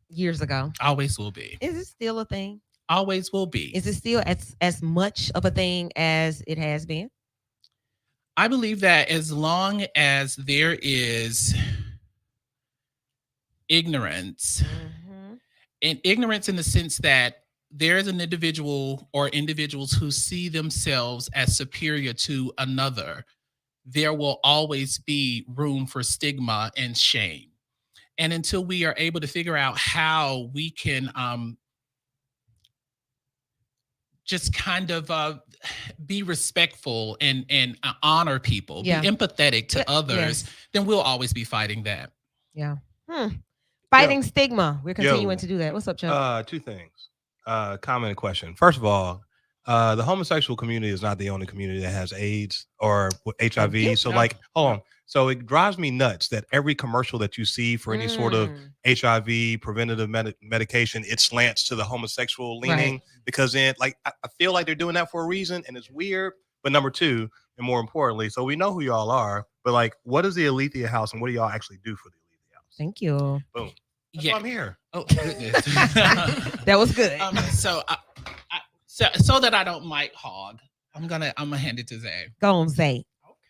[SPEAKER 1] years ago.
[SPEAKER 7] Always will be.
[SPEAKER 1] Is it still a thing?
[SPEAKER 7] Always will be.
[SPEAKER 1] Is it still as much of a thing as it has been?
[SPEAKER 7] I believe that as long as there is ignorance, and ignorance in the sense that there is an individual or individuals who see themselves as superior to another, there will always be room for stigma and shame. And until we are able to figure out how we can just kind of be respectful and honor people,
[SPEAKER 1] Yeah.
[SPEAKER 7] be empathetic to
[SPEAKER 1] Yeah,
[SPEAKER 7] others,
[SPEAKER 1] yes.
[SPEAKER 7] then we'll always be fighting that.
[SPEAKER 1] Yeah. Fighting stigma. We're continuing to do that. What's up, Chuck?
[SPEAKER 4] Two things. Comment and question. First of all, the homosexual community is not the only community that has AIDS or HIV. So, like, hold on. So it drives me nuts that every commercial that you see for any sort of HIV preventative medication, it slants to the homosexual leaning, because then, like, I feel like they're doing that for a reason, and it's weird. But number two, and more importantly, so we know who y'all are, but like, what is the Alethea House, and what do y'all actually do for the Alethea House?
[SPEAKER 1] Thank you.
[SPEAKER 4] Boom. That's why I'm here.
[SPEAKER 7] Oh goodness.
[SPEAKER 1] That was good.
[SPEAKER 7] So that I don't mic hog, I'm gonna hand it to Zay.
[SPEAKER 1] Go on, Zay.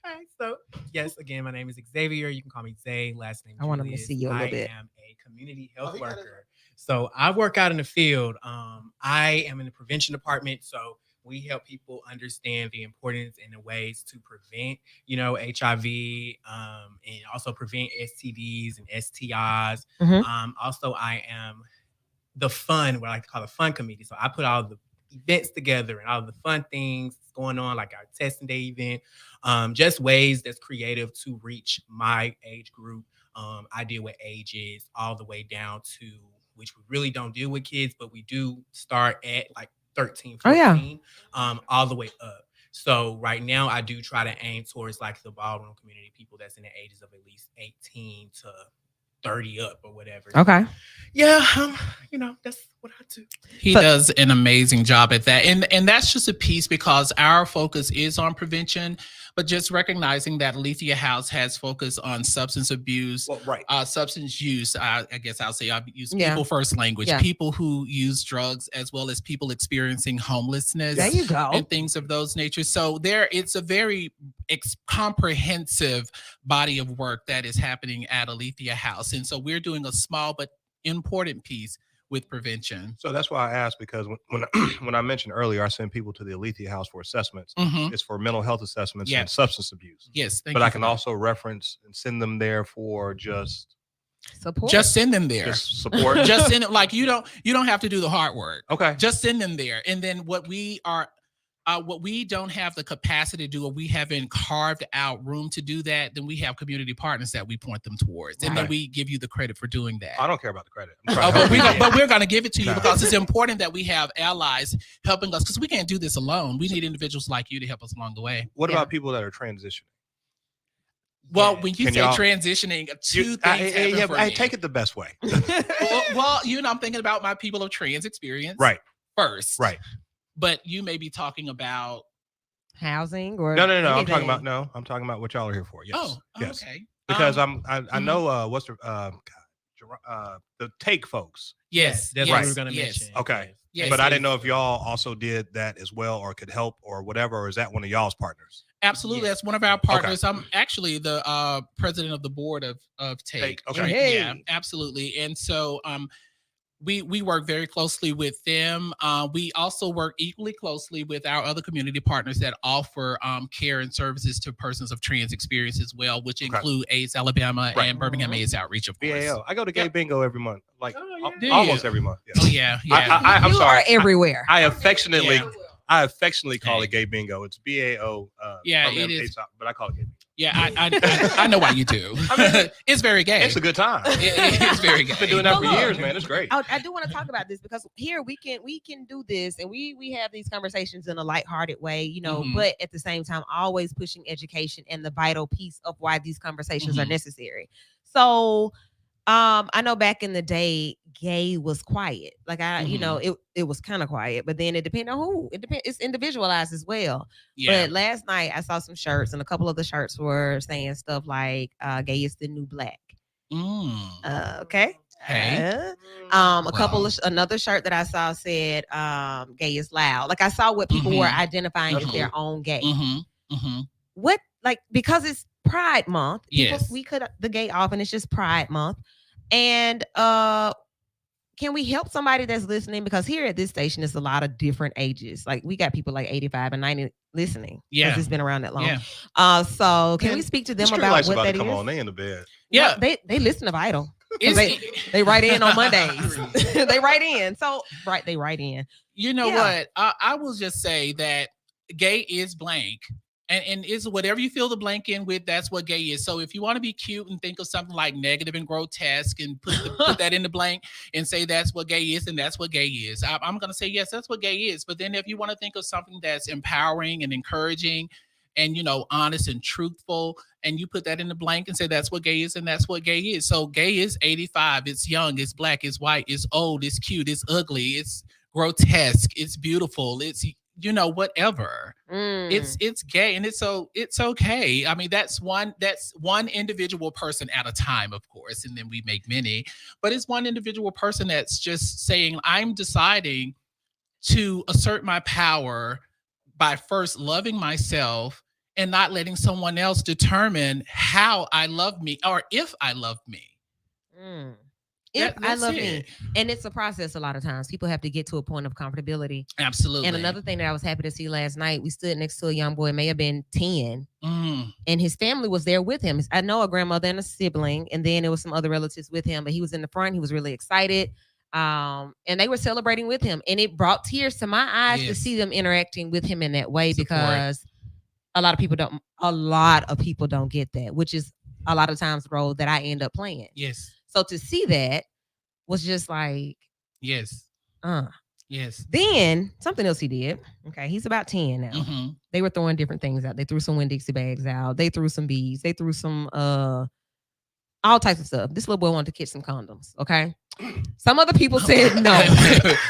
[SPEAKER 6] Okay, so yes, again, my name is Xavier. You can call me Zay. Last name.
[SPEAKER 1] I want him to
[SPEAKER 6] Julius.
[SPEAKER 1] see you a little bit.
[SPEAKER 6] I am a community health worker. So I work out in the field. I am in the prevention department. So we help people understand the importance and the ways to prevent, HIV, and also prevent STDs and STIs. Also, I am the fun, what I like to call the fun committee. So I put all the events together and all the fun things going on, like our testing day event, just ways that's creative to reach my age group. I deal with ages all the way down to, which we really don't deal with kids, but we do start at like 13, 14, all the way up. So right now I do try to aim towards like the ballroom community, people that's in the ages of at least 18 to 30 up or whatever.
[SPEAKER 1] Okay.
[SPEAKER 6] Yeah, that's what I do.
[SPEAKER 7] He does an amazing job at that. And that's just a piece, because our focus is on prevention, but just recognizing that Alethea House has focus on substance abuse, substance use. I guess I'll say I use people first language, people who use drugs, as well as people experiencing homelessness.
[SPEAKER 1] There you go.
[SPEAKER 7] And things of those natures. So it's a very comprehensive body of work that is happening at Alethea House. And so we're doing a small but important piece with prevention.
[SPEAKER 4] So that's why I asked, because when I mentioned earlier, I send people to the Alethea House for assessments. It's for mental health assessments and substance abuse.
[SPEAKER 7] Yes,
[SPEAKER 4] but I can also reference and send them there for just
[SPEAKER 1] support.
[SPEAKER 7] Just send them there.
[SPEAKER 4] Just support.
[SPEAKER 7] Just send it. Like, you don't have to do the hard work.
[SPEAKER 4] Okay.
[SPEAKER 7] Just send them there. And then what we don't have the capacity to do, or we haven't carved out room to do that, then we have community partners that we point them towards. And then we give you the credit for doing that.
[SPEAKER 4] I don't care about the credit.
[SPEAKER 7] But we're going to give it to you, because it's important that we have allies helping us, because we can't do this alone. We need individuals like you to help us along the way.
[SPEAKER 4] What about people that are transitioning?
[SPEAKER 7] Well, when you say transitioning, two things
[SPEAKER 4] I take it the best way.
[SPEAKER 7] well, I'm thinking about my people of trans experience.
[SPEAKER 4] Right.
[SPEAKER 7] First.
[SPEAKER 4] Right.
[SPEAKER 7] But you may be talking about
[SPEAKER 1] housing or
[SPEAKER 4] no. I'm talking about what y'all are here for. Yes.
[SPEAKER 7] Oh,
[SPEAKER 4] yes.
[SPEAKER 7] Okay.
[SPEAKER 4] Because I know what's the Take folks.
[SPEAKER 6] Yes, that's what we were going to mention.
[SPEAKER 4] Okay.
[SPEAKER 7] Yes,
[SPEAKER 4] but I didn't know if y'all also did that as well, or could help, or whatever, or is that one of y'all's partners?
[SPEAKER 7] Absolutely, that's one of our partners. I'm actually the president of the board of Take.
[SPEAKER 4] Okay.
[SPEAKER 1] Hey.
[SPEAKER 7] Yeah, absolutely. And so we work very closely with them. We also work equally closely with our other community partners that offer care and services to persons of trans experience as well, which include AIDS Alabama and Birmingham AIDS Outreach, of course.
[SPEAKER 4] BAO. I go to Gay Bingo every month, like almost every month.
[SPEAKER 7] Oh yeah.
[SPEAKER 4] I'm sorry.
[SPEAKER 1] Are everywhere.
[SPEAKER 4] I affectionately call it Gay Bingo. It's BAO.
[SPEAKER 7] It is.
[SPEAKER 4] But I call it Gay Bingo.
[SPEAKER 7] Yeah, I know why you do. It's very gay.
[SPEAKER 4] It's a good time.
[SPEAKER 7] It's very gay.
[SPEAKER 4] I've been doing that for years, man. It's great.
[SPEAKER 1] I do want to talk about this, because here we can do this, and we have these conversations in a lighthearted way, but at the same time, always pushing education and the vital piece of why these conversations are necessary. So I know back in the day, gay was quiet. Like it was kind of quiet, but then it depended on who. It's individualized as well.
[SPEAKER 7] Yeah.
[SPEAKER 1] But last night I saw some shirts, and a couple of the shirts were saying stuff like "gay is the new black." Okay.
[SPEAKER 7] Hey.
[SPEAKER 1] Another shirt that I saw said "gay is loud." Like, I saw what people were identifying as their own gay. What, like, because it's Pride Month. We cut the gay off, and it's just Pride Month. And can we help somebody that's listening? Because here at this station, it's a lot of different ages. Like, we got people like 85 and 90 listening.
[SPEAKER 7] Yeah,
[SPEAKER 1] because it's been around that long.
[SPEAKER 7] Yeah.
[SPEAKER 1] So can we speak to them about what that is?
[SPEAKER 4] Come on, they in the bed.
[SPEAKER 7] Yeah,
[SPEAKER 1] well, they listen to Vital. They write in on Mondays. They write in. They write in.
[SPEAKER 7] You know what? I will just say that gay is blank. And is whatever you fill the blank in with, that's what gay is. So if you want to be cute and think of something like negative and grotesque and put that in the blank and say that's what gay is, and that's what gay is. I'm going to say, yes, that's what gay is. But then if you want to think of something that's empowering and encouraging and, honest and truthful, and you put that in the blank and say that's what gay is, and that's what gay is. So gay is 85. It's young, it's black, it's white, it's old, it's cute, it's ugly, it's grotesque, it's beautiful, it's whatever. It's gay, and it's okay. I mean, that's one individual person at a time, of course, and then we make many, but it's one individual person that's just saying, I'm deciding to assert my power by first loving myself and not letting someone else determine how I love me or if I love me.
[SPEAKER 1] If I love me. And it's a process a lot of times. People have to get to a point of comfortability.
[SPEAKER 7] Absolutely.
[SPEAKER 1] And another thing that I was happy to see last night, we stood next to a young boy, may have been 10, and his family was there with him. I know a grandmother and a sibling, and then there was some other relatives with him, but he was in the front. He was really excited. And they were celebrating with him. And it brought tears to my eyes to see them interacting with him in that way, because a lot of people don't get that, which is a lot of times the role that I end up playing.
[SPEAKER 7] Yes.
[SPEAKER 1] So to see that was just like,
[SPEAKER 7] yes. Yes.
[SPEAKER 1] Then something else he did. Okay, he's about 10 now.
[SPEAKER 7] Mm-hmm.
[SPEAKER 1] They were throwing different things out. They threw some Winn-Dixie bags out. They threw some beads. They threw some all types of stuff. This little boy wanted to catch some condoms. Okay, some other people said no.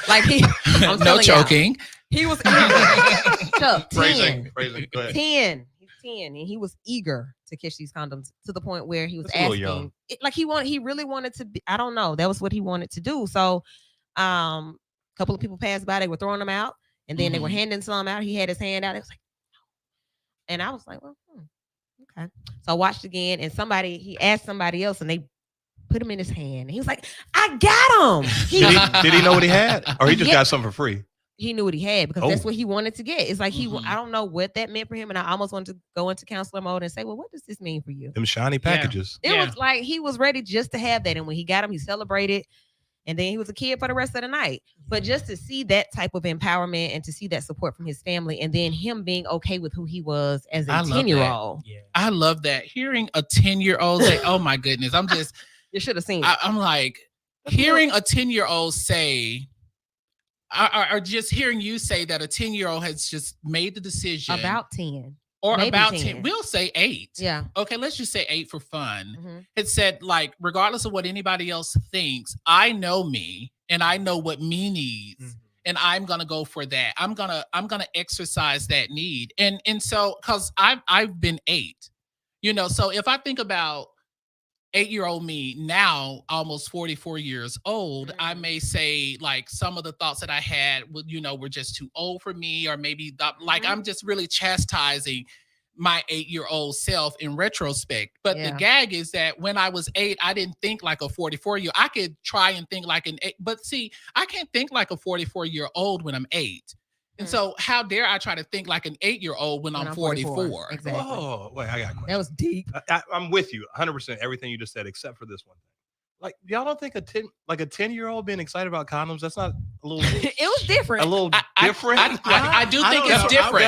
[SPEAKER 1] Like I'm
[SPEAKER 7] no choking.
[SPEAKER 1] He was Chuck, 10.
[SPEAKER 4] Phrasing. Go ahead.
[SPEAKER 1] 10. He's 10, and he was eager to catch these condoms to the point where he was
[SPEAKER 4] That's a little young.
[SPEAKER 1] asking. He really wanted to be. I don't know. That was what he wanted to do. So, a couple of people passed by. They were throwing them out, and then they were handing some out. He had his hand out. It was like, no. And I was like, well, okay. So I watched again, and he asked somebody else, and they put him in his hand. And he was like, I got him.
[SPEAKER 4] Did he know what he had, or he just got something for free?
[SPEAKER 1] He knew what he had, because that's what he wanted to get. It's like I don't know what that meant for him, and I almost wanted to go into counselor mode and say, well, what does this mean for you?
[SPEAKER 4] Them shiny packages.
[SPEAKER 1] It was like he was ready just to have that, and when he got him, he celebrated, and then he was a kid for the rest of the night. But just to see that type of empowerment and to see that support from his family, and then him being okay with who he was as a 10-year-old.
[SPEAKER 7] Yeah. I love that. Hearing a 10-year-old say, oh my goodness, I'm just
[SPEAKER 1] you should have seen it.
[SPEAKER 7] I'm like, hearing a 10-year-old say, or just hearing you say that a 10-year-old has just made the decision
[SPEAKER 1] about 10
[SPEAKER 7] or
[SPEAKER 1] maybe
[SPEAKER 7] about
[SPEAKER 1] 10.
[SPEAKER 7] 10. We'll say 8.
[SPEAKER 1] Yeah.
[SPEAKER 7] Okay, let's just say 8 for fun. It said, like, regardless of what anybody else thinks, I know me and I know what me needs. And I'm gonna go for that. I'm gonna exercise that need. And so, because I've been 8, so if I think about 8-year-old me now, almost 44 years old, I may say, like, some of the thoughts that I had, were just too old for me, or maybe I'm just really chastising my 8-year-old self in retrospect. But the gag is that when I was 8, I didn't think like a 44-year. I could try and think like an 8, but see, I can't think like a 44-year-old when I'm 8. And so how dare I try to think like an 8-year-old when I'm 44?
[SPEAKER 1] Exactly.
[SPEAKER 4] Oh, wait, I got a question.
[SPEAKER 1] That was deep.
[SPEAKER 4] I'm with you 100%, everything you just said, except for this one thing. Like, y'all don't think a 10-year-old being excited about condoms, that's not a little
[SPEAKER 1] it was different.
[SPEAKER 4] A little different?
[SPEAKER 7] I do think it's different.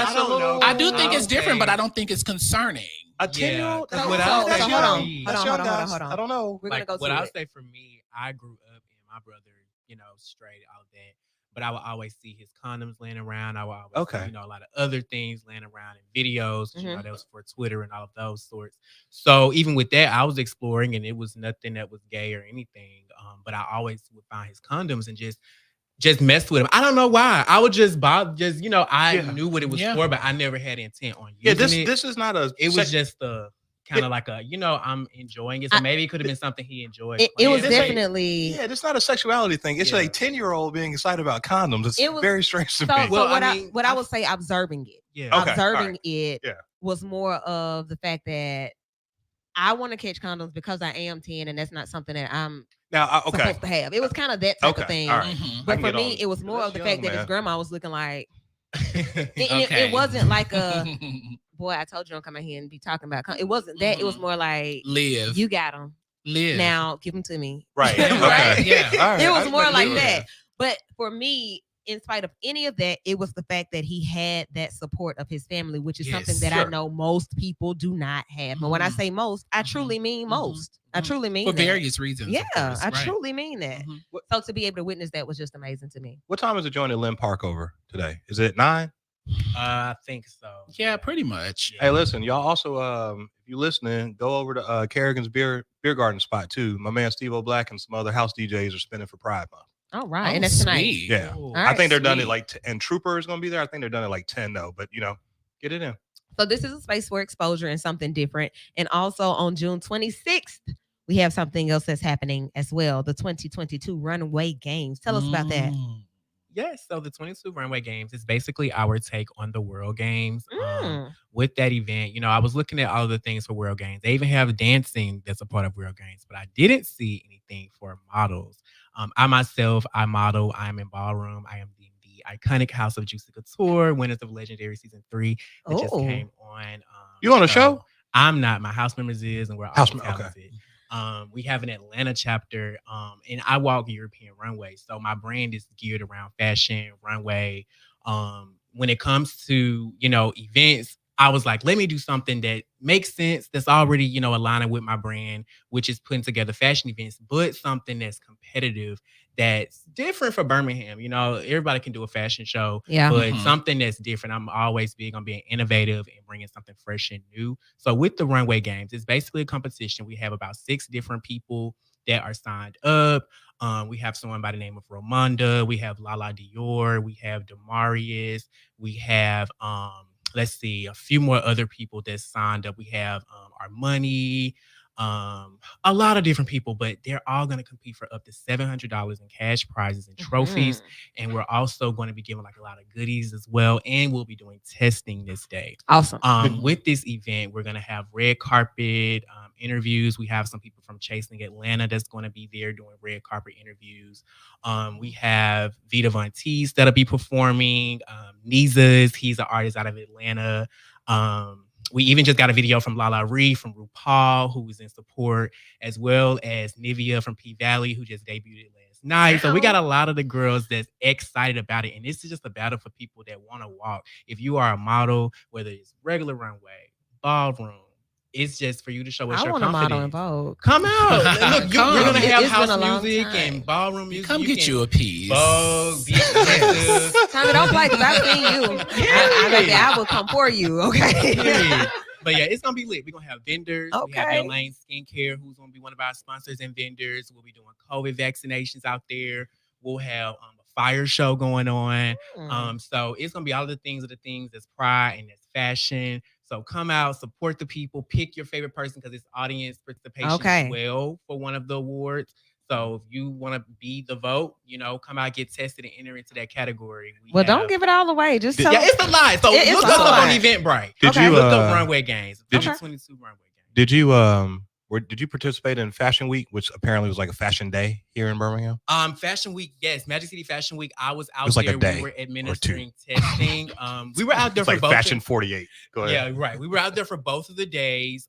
[SPEAKER 4] I
[SPEAKER 7] do think it's different, but I don't think it's concerning.
[SPEAKER 4] A 10-year-old?
[SPEAKER 1] So hold on.
[SPEAKER 4] I don't know.
[SPEAKER 1] We're gonna go
[SPEAKER 6] what
[SPEAKER 1] to
[SPEAKER 6] I'll
[SPEAKER 1] it.
[SPEAKER 6] say for me, I grew up and my brother, straight, all of that. But I would always see his condoms laying around. I would always see, a lot of other things laying around in videos. That was for Twitter and all of those sorts. So even with that, I was exploring, and it was nothing that was gay or anything. But I always would find his condoms and just mess with him. I don't know why. I would just I knew what it was for, but I never had intent on using it.
[SPEAKER 4] This is not a.
[SPEAKER 6] It was just a kind of like a, I'm enjoying it. So maybe it could have been something he enjoyed.
[SPEAKER 1] It was definitely.
[SPEAKER 4] It's not a sexuality thing. It's a 10-year-old being excited about condoms. It's very strange to me.
[SPEAKER 1] So what I would say, observing it.
[SPEAKER 6] Yeah.
[SPEAKER 4] Okay,
[SPEAKER 1] observing it was more of the fact that I want to catch condoms because I am 10, and that's not something that I'm supposed to have. It was kind of that type of thing.
[SPEAKER 4] Right.
[SPEAKER 1] But for me, it was more of the fact that his grandma was looking like.
[SPEAKER 7] It
[SPEAKER 1] wasn't like a boy. I told you don't come out here and be talking about. It wasn't that. It was more like
[SPEAKER 7] live.
[SPEAKER 1] You got them.
[SPEAKER 7] Live
[SPEAKER 1] now. Give them to me.
[SPEAKER 4] Right.
[SPEAKER 1] Right?
[SPEAKER 7] Yeah.
[SPEAKER 4] All right.
[SPEAKER 1] It was more like that. But for me, in spite of any of that, it was the fact that he had that support of his family, which is something that I know most people do not have. But when I say most, I truly mean most. I truly mean
[SPEAKER 7] for
[SPEAKER 1] that.
[SPEAKER 7] various reasons.
[SPEAKER 1] Yeah,
[SPEAKER 7] of course,
[SPEAKER 1] I
[SPEAKER 7] right.
[SPEAKER 1] truly mean that. So to be able to witness that was just amazing to me.
[SPEAKER 4] What time is the joint at Lynn Park over today? Is it 9?
[SPEAKER 6] I think so.
[SPEAKER 7] Yeah, pretty much.
[SPEAKER 4] Hey, listen, y'all also, if you listening, go over to Kerrigan's Beer Garden spot too. My man Steve O'Black and some other house DJs are spinning for Pride Month.
[SPEAKER 1] All right, and that's tonight.
[SPEAKER 7] sweet.
[SPEAKER 4] Yeah,
[SPEAKER 1] right,
[SPEAKER 4] I think they're done at
[SPEAKER 7] sweet.
[SPEAKER 4] like, and Trooper is gonna be there. I think they're done at like 10 though. But get it in.
[SPEAKER 1] So this is a space for exposure and something different. And also on June 26th, we have something else that's happening as well. The 2022 Runway Games. Tell us about that.
[SPEAKER 6] Yes, so the 22 Runway Games is basically our take on the World Games.
[SPEAKER 1] Mm.
[SPEAKER 6] With that event, I was looking at all the things for World Games. They even have dancing that's a part of World Games, but I didn't see anything for models. I myself, I model. I am in ballroom. I am in the iconic House of Juicy Couture, winners of Legendary Season 3 that just came on.
[SPEAKER 4] You on a show?
[SPEAKER 6] I'm not. My house members is, and we're all
[SPEAKER 4] Okay.
[SPEAKER 6] talented. We have an Atlanta chapter, and I walk European runway. So my brand is geared around fashion, runway. When it comes to, events, I was like, let me do something that makes sense, that's already, aligning with my brand, which is putting together fashion events, but something that's competitive, that's different for Birmingham. Everybody can do a fashion show, but something that's different. I'm always big on being innovative and bringing something fresh and new. So with the Runway Games, it's basically a competition. We have about 6 different people that are signed up. We have someone by the name of Romonda. We have Lala Dior. We have Demarius. We have, let's see, a few more other people that signed up. We have Armani, a lot of different people, but they're all going to compete for up to $700 in cash prizes and trophies. And we're also going to be giving like a lot of goodies as well. And we'll be doing testing this day.
[SPEAKER 1] Awesome.
[SPEAKER 6] With this event, we're going to have red carpet interviews. We have some people from Chasing Atlanta that's going to be there doing red carpet interviews. We have Vita Von Teese that'll be performing. Nizas, he's an artist out of Atlanta. We even just got a video from Lala Ree from RuPaul, who was in support, as well as Nivea from P Valley, who just debuted last night. So we got a lot of the girls that's excited about it. And this is just a battle for people that want to walk. If you are a model, whether it's regular runway, ballroom, it's just for you to show us your confidence.
[SPEAKER 1] I want to model in Vogue.
[SPEAKER 6] Come out. Look, we're going to have
[SPEAKER 1] It's been a
[SPEAKER 6] house
[SPEAKER 1] long
[SPEAKER 6] music
[SPEAKER 1] time.
[SPEAKER 6] and ballroom music.
[SPEAKER 7] Come get you a piece.
[SPEAKER 6] Vogue, be aggressive.
[SPEAKER 1] Tommy, don't play because I've seen you. I will come for you, okay?
[SPEAKER 6] But yeah, it's gonna be lit. We're gonna have vendors. We have
[SPEAKER 1] Okay.
[SPEAKER 6] Elaine Skincare, who's gonna be one of our sponsors and vendors. We'll be doing COVID vaccinations out there. We'll have a fire show going on. So it's gonna be all the things that's pride and that's fashion. So come out, support the people, pick your favorite person because it's audience participation as well for one of the awards. So if you want to be the vote, come out, get tested, and enter into that category.
[SPEAKER 1] Don't give it all away. Just tell
[SPEAKER 6] it's a lie. So look us up on Eventbrite.
[SPEAKER 4] Did you
[SPEAKER 6] look up Runway Games?
[SPEAKER 4] Did you
[SPEAKER 6] 22 Runway Games.
[SPEAKER 4] Did you participate in Fashion Week, which apparently was like a fashion day here in Birmingham?
[SPEAKER 6] Fashion Week, yes, Magic City Fashion Week. I was out
[SPEAKER 4] was like
[SPEAKER 6] there.
[SPEAKER 4] a day
[SPEAKER 6] we were administering testing. We were out there
[SPEAKER 4] It's
[SPEAKER 6] for
[SPEAKER 4] like
[SPEAKER 6] both.
[SPEAKER 4] Fashion 48. Go ahead.
[SPEAKER 6] Yeah, right. We were out there for both of the days,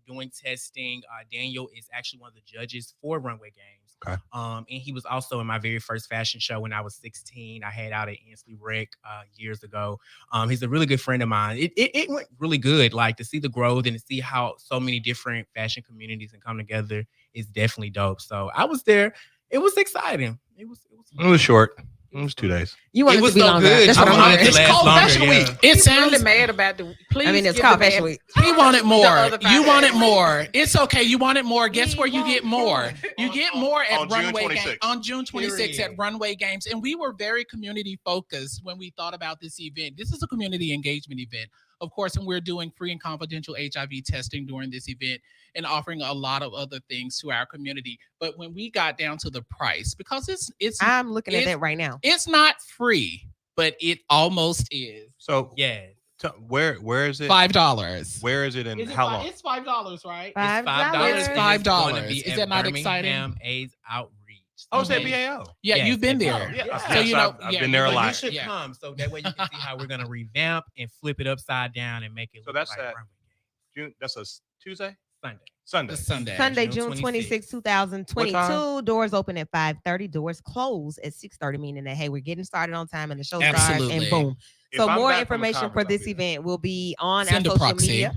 [SPEAKER 6] doing testing. Daniel is actually one of the judges for Runway Games.
[SPEAKER 4] Okay.
[SPEAKER 6] And he was also in my very first fashion show when I was 16. I had out at Ansley Rec years ago. He's a really good friend of mine. It went really good. Like to see the growth and to see how so many different fashion communities can come together is definitely dope. So I was there. It was exciting. It was
[SPEAKER 4] short. It was 2 days.
[SPEAKER 1] You want
[SPEAKER 6] It
[SPEAKER 1] it
[SPEAKER 6] was
[SPEAKER 1] to be
[SPEAKER 6] so
[SPEAKER 1] longer.
[SPEAKER 6] good.
[SPEAKER 1] That's
[SPEAKER 6] I
[SPEAKER 1] what I'm
[SPEAKER 6] wanted
[SPEAKER 1] hearing.
[SPEAKER 6] it to last
[SPEAKER 7] called
[SPEAKER 6] longer,
[SPEAKER 7] Fashion
[SPEAKER 6] yeah.
[SPEAKER 7] Week. It
[SPEAKER 5] He's
[SPEAKER 7] sounds
[SPEAKER 5] really mad about the. Please,
[SPEAKER 1] I mean, it's
[SPEAKER 5] give
[SPEAKER 1] called
[SPEAKER 5] the
[SPEAKER 1] Fashion
[SPEAKER 5] man-
[SPEAKER 1] Week.
[SPEAKER 7] He wanted more.
[SPEAKER 5] other
[SPEAKER 7] You
[SPEAKER 5] 5
[SPEAKER 7] wanted
[SPEAKER 5] days.
[SPEAKER 7] more. It's okay. You wanted more. Guess
[SPEAKER 5] He
[SPEAKER 7] where you get
[SPEAKER 5] wants
[SPEAKER 7] more?
[SPEAKER 5] more.
[SPEAKER 7] You get more at
[SPEAKER 4] On June
[SPEAKER 7] Runway
[SPEAKER 4] 26th.
[SPEAKER 7] Games on June 26th at
[SPEAKER 6] Period.
[SPEAKER 7] Runway Games. And we were very community focused when we thought about this event. This is a community engagement event, of course, and we're doing free and confidential HIV testing during this event and offering a lot of other things to our community. But when we got down to the price, because
[SPEAKER 1] I'm looking at
[SPEAKER 7] it's-
[SPEAKER 1] that right now.
[SPEAKER 7] it's not free, but it almost is.
[SPEAKER 4] So
[SPEAKER 6] Yeah.
[SPEAKER 4] where is it?
[SPEAKER 7] $5.
[SPEAKER 4] Where is it and
[SPEAKER 7] Is it
[SPEAKER 4] how
[SPEAKER 7] fi-
[SPEAKER 4] long?
[SPEAKER 7] It's $5, right?
[SPEAKER 1] $5.
[SPEAKER 7] It's
[SPEAKER 6] and
[SPEAKER 7] $5.
[SPEAKER 6] going to be
[SPEAKER 7] Is
[SPEAKER 6] at
[SPEAKER 7] that not exciting?
[SPEAKER 6] Birmingham AIDS Outreach.
[SPEAKER 4] Oh, it's at
[SPEAKER 7] Okay.
[SPEAKER 4] BAO.
[SPEAKER 7] Yeah,
[SPEAKER 6] Yes,
[SPEAKER 7] you've been
[SPEAKER 6] it's-
[SPEAKER 7] there.
[SPEAKER 4] Yeah.
[SPEAKER 6] Yeah.
[SPEAKER 7] So you know,
[SPEAKER 4] I've
[SPEAKER 7] yeah,
[SPEAKER 4] been there a
[SPEAKER 7] but
[SPEAKER 4] lot.
[SPEAKER 6] You should
[SPEAKER 7] Yeah.
[SPEAKER 6] come so that way you can see how we're gonna revamp and flip it upside down and make it
[SPEAKER 4] So
[SPEAKER 6] look
[SPEAKER 4] that's
[SPEAKER 6] like
[SPEAKER 4] at-
[SPEAKER 6] Runway Games.
[SPEAKER 4] June. That's a Tuesday. Sunday.
[SPEAKER 7] This Sunday.
[SPEAKER 1] Sunday,
[SPEAKER 6] June
[SPEAKER 1] June 26, 2022.
[SPEAKER 4] time?
[SPEAKER 1] Doors open at 5:30. Doors close at 6:30, meaning that, hey, we're getting started on time and the show starts and
[SPEAKER 7] Absolutely.
[SPEAKER 1] boom.
[SPEAKER 4] If
[SPEAKER 1] So
[SPEAKER 4] I'm
[SPEAKER 1] more
[SPEAKER 4] back from the
[SPEAKER 1] information for
[SPEAKER 4] conference, I'll
[SPEAKER 1] this
[SPEAKER 4] be there.
[SPEAKER 1] event will be on
[SPEAKER 7] Send
[SPEAKER 1] our
[SPEAKER 7] a
[SPEAKER 1] social
[SPEAKER 7] proxy.
[SPEAKER 1] media.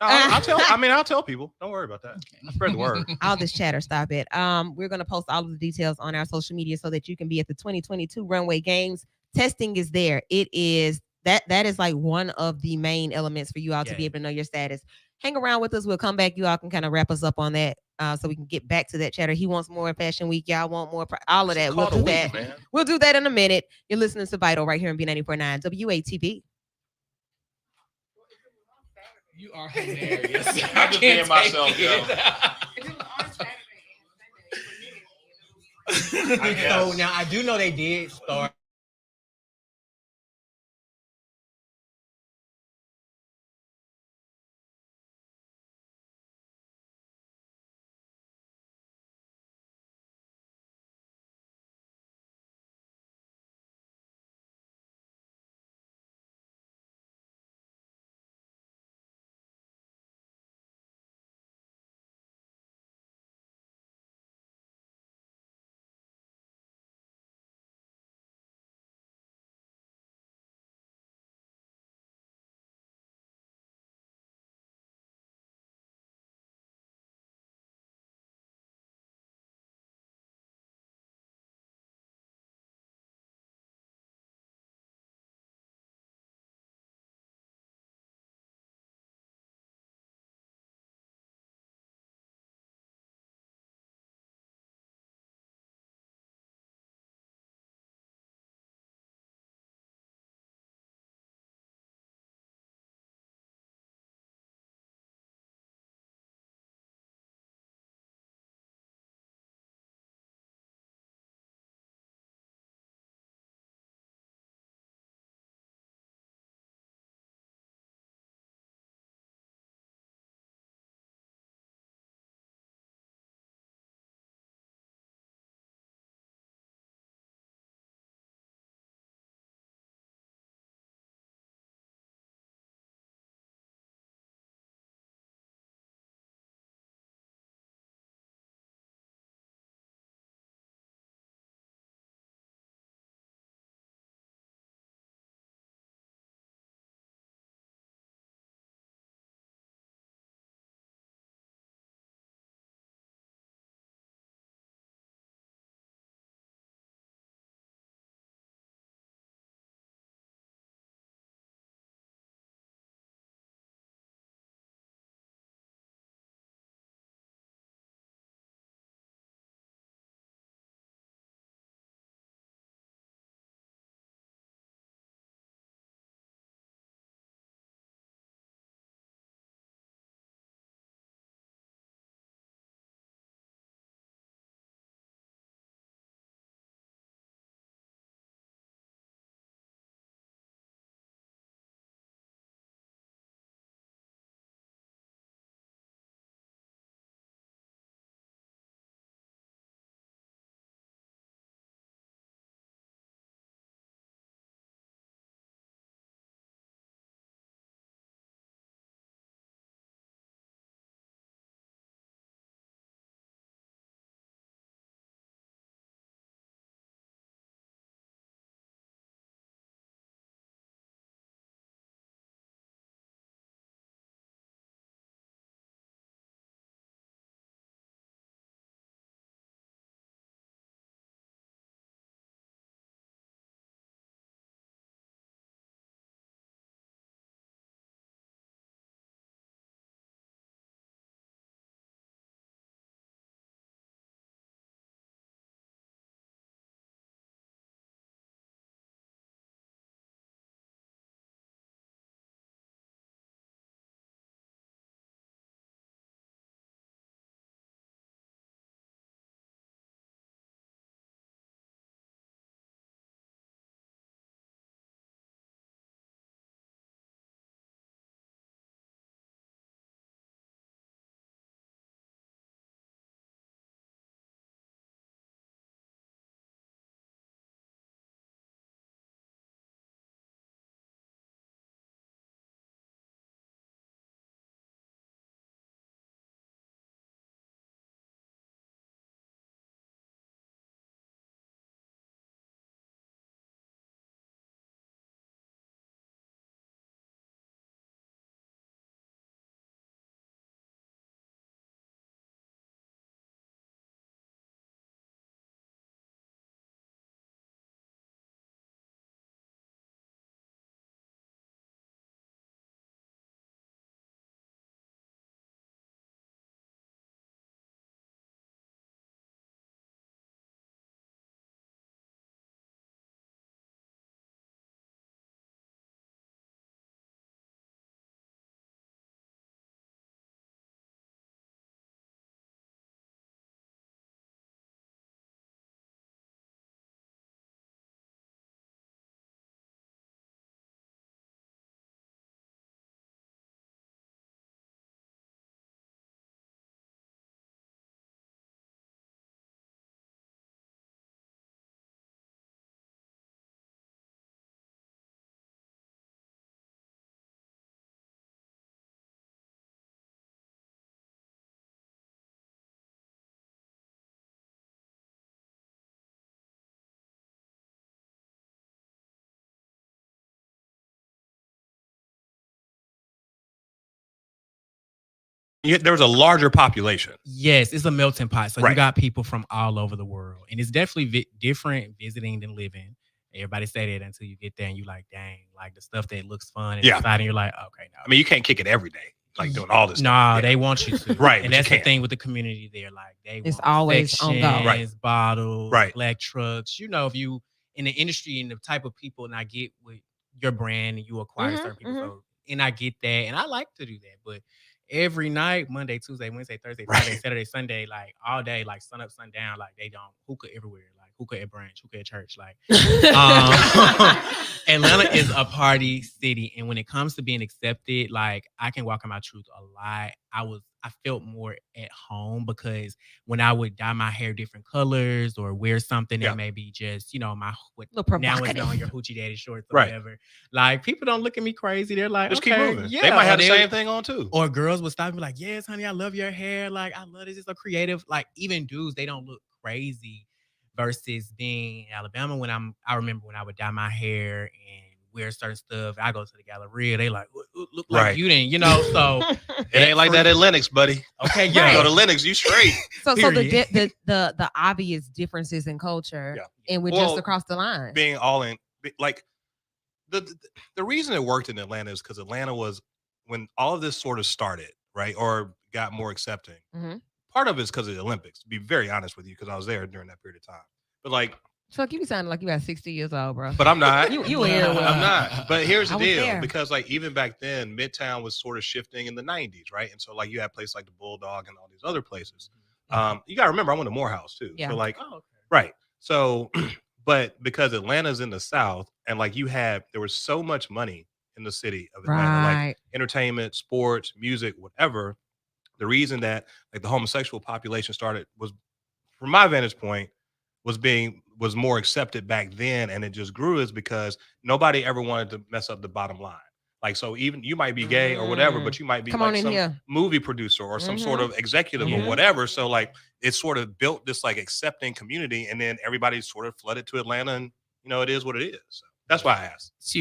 [SPEAKER 4] I'll tell people. Don't worry about that. I spread the word.
[SPEAKER 1] All this chatter, stop it. We're gonna post all of the details on our social media so that you can be at the 2022 Runway Games. Testing is there. It is that is like one of the main elements for you all to be able to know your status. Hang around with us. We'll come back. You all can kind of wrap us up on that, so we can get back to that chatter. He wants more Fashion Week. Y'all want more. All of that. We'll do that.
[SPEAKER 4] Man.
[SPEAKER 1] We'll do that in a minute. You're listening to Vital right here on B94.9 WATB.
[SPEAKER 7] You are hilarious.
[SPEAKER 4] I'm just being myself, yo.
[SPEAKER 6] So now I do know they did start
[SPEAKER 4] There was a larger population.
[SPEAKER 6] Yes, it's a melting pot. So
[SPEAKER 4] Right.
[SPEAKER 6] you got people from all over the world, and it's definitely different visiting than living. Everybody say that until you get there and you like, dang, like the stuff that looks fun and
[SPEAKER 4] Yeah.
[SPEAKER 6] exciting. You're like, okay, no.
[SPEAKER 4] I mean, you can't kick it every day, like doing all this.
[SPEAKER 6] Nah,
[SPEAKER 4] stuff.
[SPEAKER 6] they want you to.
[SPEAKER 4] Right, but
[SPEAKER 6] And
[SPEAKER 4] you
[SPEAKER 6] that's the
[SPEAKER 4] can't.
[SPEAKER 6] thing with the community there. Like
[SPEAKER 1] It's
[SPEAKER 6] want
[SPEAKER 1] always on go.
[SPEAKER 6] sections,
[SPEAKER 4] Right.
[SPEAKER 6] bottles,
[SPEAKER 4] Right.
[SPEAKER 6] black trucks. You know, if you in the industry and the type of people, and I get with your brand and you acquire certain people. So, and I get that, and I like to do that, but every night, Monday, Tuesday, Wednesday, Thursday, Friday,
[SPEAKER 4] Right.
[SPEAKER 6] Saturday, Sunday, like all day, like sun up, sun down, like they don't hookah everywhere, like hookah at brunch, hookah at church, like Atlanta is a party city, and when it comes to being accepted, like I can walk in my truth a lot. I felt more at home because when I would dye my hair different colors or wear something
[SPEAKER 4] Yeah.
[SPEAKER 6] that maybe just, my what
[SPEAKER 1] Little
[SPEAKER 6] now it's
[SPEAKER 1] provocative.
[SPEAKER 6] on your hoochie daddy shorts or
[SPEAKER 4] Right.
[SPEAKER 6] whatever. Like people don't look at me crazy. They're like,
[SPEAKER 4] Just
[SPEAKER 6] okay,
[SPEAKER 4] keep moving.
[SPEAKER 6] yeah.
[SPEAKER 4] They might have the
[SPEAKER 6] Or
[SPEAKER 4] same thing on too.
[SPEAKER 6] Or girls would stop and be like, yes, honey, I love your hair. Like, I love this. It's so creative. Like, even dudes, they don't look crazy versus being in Alabama I remember when I would dye my hair and wear certain stuff. I go to the Galleria. They like, look like
[SPEAKER 4] Right.
[SPEAKER 6] you didn't, so.
[SPEAKER 4] It ain't like that at Lennox, buddy.
[SPEAKER 6] Okay,
[SPEAKER 4] You
[SPEAKER 6] yeah.
[SPEAKER 4] go to Lennox, you straight.
[SPEAKER 1] So
[SPEAKER 6] Period.
[SPEAKER 1] the obvious differences in culture,
[SPEAKER 4] Yeah.
[SPEAKER 1] and we're
[SPEAKER 4] Well,
[SPEAKER 1] just across the line.
[SPEAKER 4] Being all in, like the reason it worked in Atlanta is because Atlanta was when all of this sort of started, right, or got more accepting.
[SPEAKER 1] Mhm.
[SPEAKER 4] Part of it's because of the Olympics. To be very honest with you, because I was there during that period of time. But like,
[SPEAKER 1] Chuck, you be sounding like you about 60 years old, bro.
[SPEAKER 4] but I'm not.
[SPEAKER 1] You were here when-
[SPEAKER 4] I'm not. But here's the
[SPEAKER 1] I was
[SPEAKER 4] deal,
[SPEAKER 1] there.
[SPEAKER 4] because like even back then, Midtown was sort of shifting in the '90s, right? And so like you had places like the Bulldog and all these other places. You got to remember, I went to Morehouse too.
[SPEAKER 1] Yeah.
[SPEAKER 4] So like,
[SPEAKER 6] Oh, okay.
[SPEAKER 4] right. So, but because Atlanta's in the South, and like there was so much money in the city of Atlanta, like
[SPEAKER 1] Right.
[SPEAKER 4] entertainment, sports, music, whatever. The reason that like the homosexual population started was, from my vantage point, was more accepted back then, and it just grew is because nobody ever wanted to mess up the bottom line. Like, so even you might be gay or whatever, but you might be
[SPEAKER 1] Come
[SPEAKER 4] like
[SPEAKER 1] on in
[SPEAKER 4] some
[SPEAKER 1] here.
[SPEAKER 4] movie producer or some sort of executive or
[SPEAKER 1] Mhm.
[SPEAKER 4] whatever. So like it sort of built this like accepting community, and then everybody sort of flooded to Atlanta, and it is what it is. So that's why I asked.
[SPEAKER 7] So,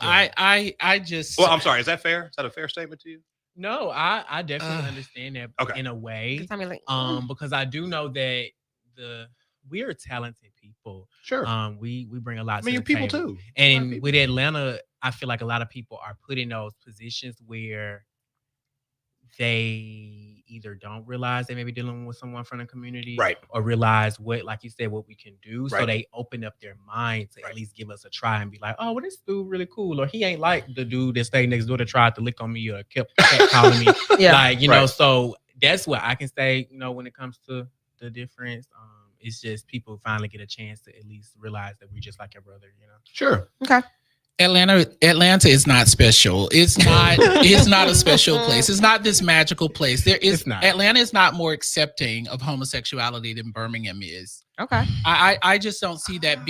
[SPEAKER 7] I just
[SPEAKER 4] Well, I'm sorry. Is that fair? Is that a fair statement to you?
[SPEAKER 6] No, I definitely understand that
[SPEAKER 4] Okay.
[SPEAKER 6] in a way.
[SPEAKER 1] Just tell me like,
[SPEAKER 6] Because I do know that we're talented people.
[SPEAKER 4] Sure.
[SPEAKER 6] We bring a lot.
[SPEAKER 4] I mean,
[SPEAKER 6] to
[SPEAKER 4] you're
[SPEAKER 6] the
[SPEAKER 4] people
[SPEAKER 6] table.
[SPEAKER 4] too.
[SPEAKER 6] And with Atlanta, I feel like a lot of people are put in those positions where they either don't realize they may be dealing with someone from the community,
[SPEAKER 4] Right.
[SPEAKER 6] or realize what, like you said, what we can do. So
[SPEAKER 4] Right.
[SPEAKER 6] they open up their mind to
[SPEAKER 4] Right.
[SPEAKER 6] at least give us a try and be like, oh, well, this dude really cool, or he ain't like the dude that stayed next door that tried to lick on me or kept calling me.
[SPEAKER 1] yeah.
[SPEAKER 6] Like,
[SPEAKER 4] Right.
[SPEAKER 6] so that's what I can say, when it comes to the difference. It's just people finally get a chance to at least realize that we're just like your brother,
[SPEAKER 4] Sure.
[SPEAKER 7] Atlanta is not special. It's not a special place. It's not this magical place.
[SPEAKER 6] It's not.
[SPEAKER 7] Atlanta is not more accepting of homosexuality than Birmingham is.
[SPEAKER 1] Okay.
[SPEAKER 7] I just don't see that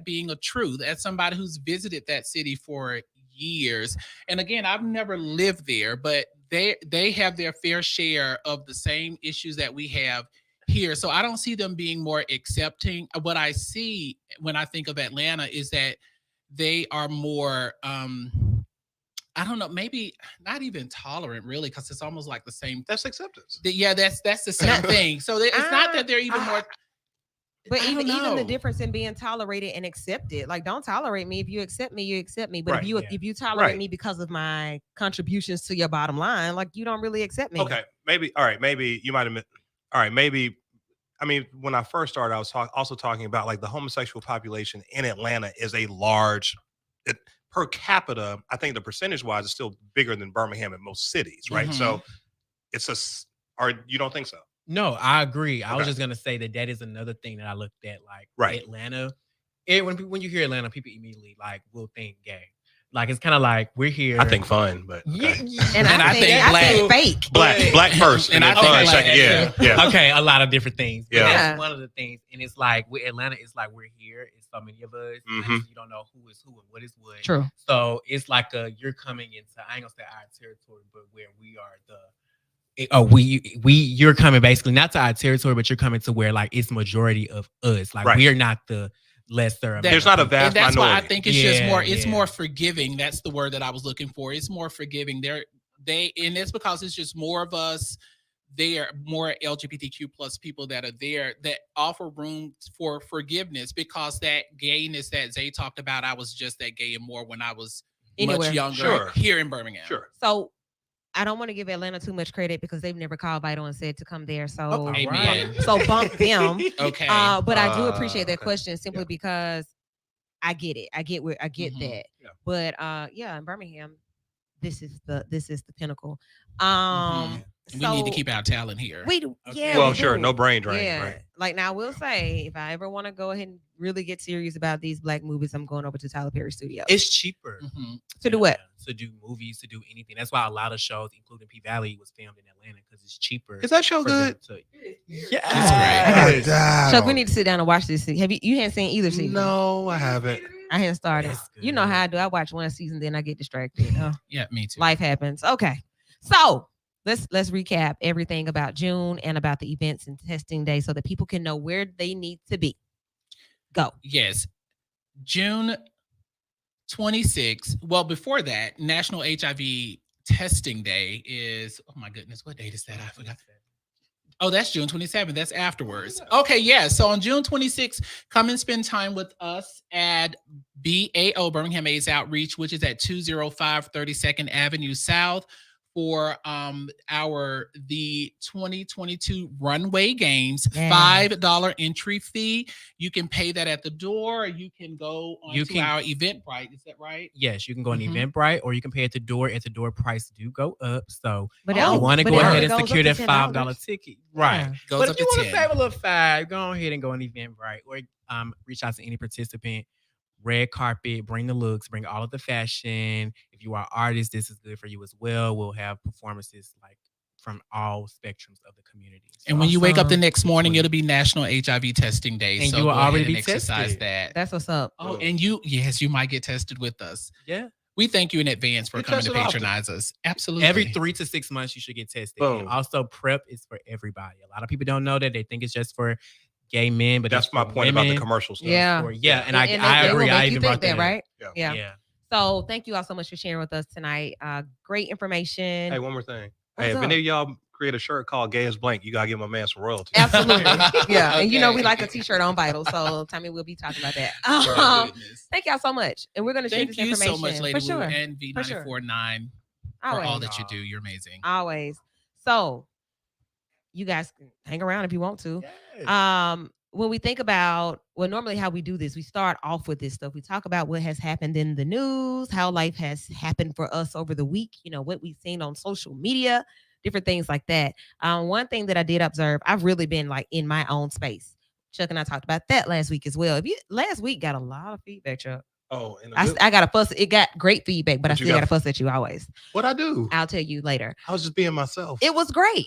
[SPEAKER 7] being a truth. As somebody who's visited that city for years, and again, I've never lived there, but they have their fair share of the same issues that we have here. So I don't see them being more accepting. What I see when I think of Atlanta is that they are more I don't know, maybe not even tolerant, really, because it's almost like the same.
[SPEAKER 4] That's acceptance.
[SPEAKER 7] That's the same thing. So it's not that they're even more.
[SPEAKER 1] But
[SPEAKER 7] I don't
[SPEAKER 1] even the
[SPEAKER 7] know.
[SPEAKER 1] difference in being tolerated and accepted, like don't tolerate me. If you accept me, you accept me. But
[SPEAKER 4] Right.
[SPEAKER 1] if you tolerate
[SPEAKER 4] Right.
[SPEAKER 1] me because of my contributions to your bottom line, like you don't really accept me.
[SPEAKER 4] Okay, maybe. All right, maybe you might have. All right, maybe. I mean, when I first started, I was also talking about like the homosexual population in Atlanta is a large, per capita. I think the percentage wise is still bigger than Birmingham in most cities, right? So it's or you don't think so?
[SPEAKER 6] No, I agree. I was
[SPEAKER 4] Okay.
[SPEAKER 6] just gonna say that is another thing that I looked at, like
[SPEAKER 4] Right.
[SPEAKER 6] Atlanta. When you hear Atlanta, people immediately will think gay. Like it's kind of like we're here.
[SPEAKER 4] I think fun, but
[SPEAKER 6] Yeah,
[SPEAKER 4] okay.
[SPEAKER 1] And
[SPEAKER 7] And
[SPEAKER 1] I
[SPEAKER 7] I
[SPEAKER 1] think
[SPEAKER 7] think
[SPEAKER 1] I think
[SPEAKER 7] black.
[SPEAKER 1] fake.
[SPEAKER 4] black first, and
[SPEAKER 7] And
[SPEAKER 4] then
[SPEAKER 7] I think
[SPEAKER 4] fun
[SPEAKER 7] black,
[SPEAKER 4] second. Yeah.
[SPEAKER 6] Okay, a lot of different things. But
[SPEAKER 4] Yeah.
[SPEAKER 6] that's one of the things. And it's like with Atlanta, it's like we're here. It's so many of us. and
[SPEAKER 4] Mhm.
[SPEAKER 6] You don't know who is who and what is what.
[SPEAKER 1] True.
[SPEAKER 6] So it's like you're coming into, I ain't gonna say our territory, but where we are you're coming basically not to our territory, but you're coming to where like it's majority of us. Like
[SPEAKER 4] Right.
[SPEAKER 6] we are not the lesser.
[SPEAKER 4] There's not a
[SPEAKER 6] amount of
[SPEAKER 4] vast
[SPEAKER 7] And that's why I
[SPEAKER 4] minority.
[SPEAKER 7] think it's just
[SPEAKER 6] Yeah,
[SPEAKER 7] more. It's
[SPEAKER 6] yeah.
[SPEAKER 7] more forgiving. That's the word that I was looking for. It's more forgiving. And it's because it's just more of us there, more LGBTQ plus people that are there that offer room for forgiveness, because that gayness that Zay talked about, I was just that gay and more when I was
[SPEAKER 1] Anywhere.
[SPEAKER 7] much younger
[SPEAKER 4] Sure.
[SPEAKER 7] here in Birmingham.
[SPEAKER 4] Sure.
[SPEAKER 1] So I don't want to give Atlanta too much credit because they've never called Vital and said to come there. So,
[SPEAKER 7] Amen.
[SPEAKER 1] so bump them.
[SPEAKER 7] Okay.
[SPEAKER 1] But I do appreciate that
[SPEAKER 4] okay.
[SPEAKER 1] question simply
[SPEAKER 4] Yeah.
[SPEAKER 1] because I get it. I get that.
[SPEAKER 4] Yeah.
[SPEAKER 1] But yeah, in Birmingham, this is the pinnacle.
[SPEAKER 7] We need to keep our talent here.
[SPEAKER 1] We do.
[SPEAKER 6] Okay.
[SPEAKER 1] Yeah.
[SPEAKER 4] Well,
[SPEAKER 1] we
[SPEAKER 4] sure,
[SPEAKER 1] do.
[SPEAKER 4] no brain drain.
[SPEAKER 1] Yeah.
[SPEAKER 4] Right?
[SPEAKER 1] Like now, I will say, if I ever want to go ahead and really get serious about these Black movies, I'm going over to Tyler Perry Studios.
[SPEAKER 6] It's cheaper.
[SPEAKER 1] To do what?
[SPEAKER 6] To do movies, to do anything. That's why a lot of shows, including P Valley, was filmed in Atlanta because it's cheaper.
[SPEAKER 4] Is that show
[SPEAKER 6] for them
[SPEAKER 4] good?
[SPEAKER 6] to-
[SPEAKER 7] It's
[SPEAKER 6] Yeah.
[SPEAKER 1] Chuck, we need to sit down and watch this. Have you hadn't seen either season?
[SPEAKER 4] No, I haven't.
[SPEAKER 1] I hadn't started.
[SPEAKER 6] It's
[SPEAKER 1] You know
[SPEAKER 6] good.
[SPEAKER 1] how I do. I watch one season, then I get distracted.
[SPEAKER 7] Yeah, me too.
[SPEAKER 1] Life happens. Okay. So let's recap everything about June and about the events and testing day so that people can know where they need to be. Go.
[SPEAKER 7] Yes. June 26th. Well, before that, National HIV Testing Day is, oh my goodness, what date is that? I forgot. Oh, that's June 27th. That's afterwards. Okay, yeah. So on June 26th, come and spend time with us at BAO, Birmingham AIDS Outreach, which is at 205 32nd Avenue South, for the 2022 runway games.
[SPEAKER 1] Yes.
[SPEAKER 7] $5 entry fee. You can pay that at the door, or you can go on
[SPEAKER 6] You
[SPEAKER 7] to
[SPEAKER 6] can-
[SPEAKER 7] our Eventbrite. Is that right?
[SPEAKER 6] Yes, you can go on
[SPEAKER 7] Mhm.
[SPEAKER 6] Eventbrite, or you can pay at the door. At the door, price do go up. So
[SPEAKER 1] But
[SPEAKER 6] you want to
[SPEAKER 1] but
[SPEAKER 6] go
[SPEAKER 1] it
[SPEAKER 6] ahead
[SPEAKER 1] only
[SPEAKER 6] and
[SPEAKER 1] goes
[SPEAKER 6] secure
[SPEAKER 1] up
[SPEAKER 6] that
[SPEAKER 1] to
[SPEAKER 6] $5 ticket, right?
[SPEAKER 1] Yeah.
[SPEAKER 7] Goes
[SPEAKER 6] But
[SPEAKER 7] up
[SPEAKER 6] if you
[SPEAKER 7] to
[SPEAKER 6] want to
[SPEAKER 7] 10.
[SPEAKER 6] save a little $5, go ahead and go on Eventbrite, or reach out to any participant. Red carpet, bring the looks, bring all of the fashion. If you are an artist, this is good for you as well. We'll have performances like from all spectrums of the community.
[SPEAKER 7] And when you wake up the
[SPEAKER 1] Awesome.
[SPEAKER 7] next morning, it'll be National HIV Testing Day.
[SPEAKER 6] And
[SPEAKER 7] so
[SPEAKER 6] you will
[SPEAKER 7] go ahead
[SPEAKER 6] already
[SPEAKER 7] and
[SPEAKER 6] be
[SPEAKER 7] exercise
[SPEAKER 6] tested.
[SPEAKER 7] that.
[SPEAKER 1] That's what's up.
[SPEAKER 7] Oh, and you might get tested with us.
[SPEAKER 6] Yeah.
[SPEAKER 7] We thank you in advance for
[SPEAKER 4] You
[SPEAKER 7] coming to
[SPEAKER 4] test it often.
[SPEAKER 7] patronize us. Absolutely.
[SPEAKER 6] Every 3 to 6 months, you should get tested. And
[SPEAKER 4] Boom.
[SPEAKER 6] also, PrEP is for everybody. A lot of people don't know that. They think it's just for gay men, but
[SPEAKER 4] That's
[SPEAKER 6] it's
[SPEAKER 4] my
[SPEAKER 6] for
[SPEAKER 4] point about the
[SPEAKER 6] women.
[SPEAKER 4] commercial stuff.
[SPEAKER 1] Yeah.
[SPEAKER 6] And
[SPEAKER 1] they-
[SPEAKER 6] I
[SPEAKER 1] they will
[SPEAKER 6] agree.
[SPEAKER 1] make
[SPEAKER 6] I
[SPEAKER 1] you
[SPEAKER 6] even
[SPEAKER 1] think
[SPEAKER 6] brought that up.
[SPEAKER 1] right?
[SPEAKER 4] Yeah.
[SPEAKER 1] Yeah. So thank you all so much for sharing with us tonight. Great information.
[SPEAKER 4] Hey, one more thing.
[SPEAKER 1] What's
[SPEAKER 4] Hey, if
[SPEAKER 1] up?
[SPEAKER 4] any of y'all create a shirt called Gay as Blank, you gotta give my man some royalty.
[SPEAKER 1] Absolutely. Yeah. And you know, we
[SPEAKER 7] Okay.
[SPEAKER 1] like a t-shirt on Vital. So Tommy, we'll be talking about that.
[SPEAKER 7] Oh, goodness.
[SPEAKER 1] Thank y'all so much. And we're going to share
[SPEAKER 7] Thank
[SPEAKER 1] this
[SPEAKER 7] you
[SPEAKER 1] information.
[SPEAKER 7] so much, Lady
[SPEAKER 1] for sure.
[SPEAKER 7] Wu and
[SPEAKER 1] For sure.
[SPEAKER 7] V94.9 for
[SPEAKER 1] Always.
[SPEAKER 7] all that you do. You're amazing.
[SPEAKER 1] Always. So you guys can hang around if you want to.
[SPEAKER 6] Yes.
[SPEAKER 1] When we think about, well, normally how we do this, we start off with this stuff. We talk about what has happened in the news, how life has happened for us over the week, you know, what we've seen on social media, different things like that. One thing that I did observe, I've really been like in my own space. Chuck and I talked about that last week as well. Last week got a lot of feedback, Chuck.
[SPEAKER 4] Oh, and
[SPEAKER 1] I got a fuss. It got great feedback, but I
[SPEAKER 4] But you
[SPEAKER 1] still
[SPEAKER 4] got-
[SPEAKER 1] got to fuss at you always.
[SPEAKER 4] what I do?
[SPEAKER 1] I'll tell you later.
[SPEAKER 4] I was just being myself.
[SPEAKER 1] It was great.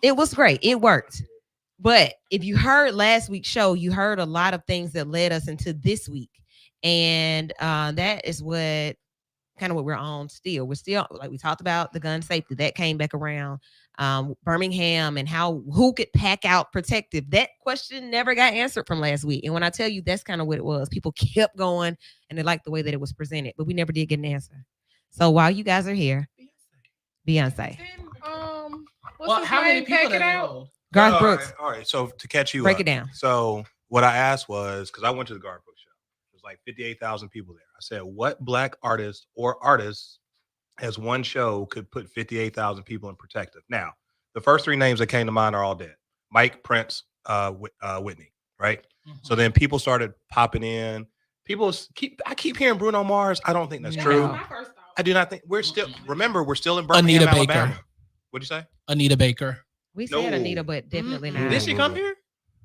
[SPEAKER 1] It was great. It worked. But if you heard last week's show, you heard a lot of things that led us into this week. And that is what kind of what we're on still. We're still, like we talked about the gun safety, that came back around. Birmingham and who could pack out protective. That question never got answered from last week. And when I tell you that's kind of what it was, people kept going and they liked the way that it was presented, but we never did get an answer. So while you guys are here, Beyonce.
[SPEAKER 5] Then, what's
[SPEAKER 7] Well,
[SPEAKER 5] his
[SPEAKER 7] how many
[SPEAKER 5] name?
[SPEAKER 7] people
[SPEAKER 5] Take
[SPEAKER 7] that
[SPEAKER 5] it out.
[SPEAKER 7] enrolled?
[SPEAKER 1] Garth
[SPEAKER 4] All
[SPEAKER 1] Brooks,
[SPEAKER 4] right, all right. So to catch you
[SPEAKER 1] break
[SPEAKER 4] up,
[SPEAKER 1] it down.
[SPEAKER 4] So what I asked was, because I went to the Garth Brooks show, it was like 58,000 people there. I said, what Black artist or artists as one show could put 58,000 people in protective? Now, the first three names that came to mind are all dead. Mike, Prince, Whitney, right? So then people started popping in. I keep hearing Bruno Mars. I don't think that's
[SPEAKER 1] No.
[SPEAKER 4] true.
[SPEAKER 5] My first thought.
[SPEAKER 4] I do not think we're still, remember, we're still in Birmingham,
[SPEAKER 7] Anita Baker.
[SPEAKER 4] Alabama. What'd you say?
[SPEAKER 7] Anita Baker.
[SPEAKER 1] We said
[SPEAKER 4] No.
[SPEAKER 1] Anita, but definitely
[SPEAKER 7] Mm-mm.
[SPEAKER 1] not.
[SPEAKER 6] Did she come here?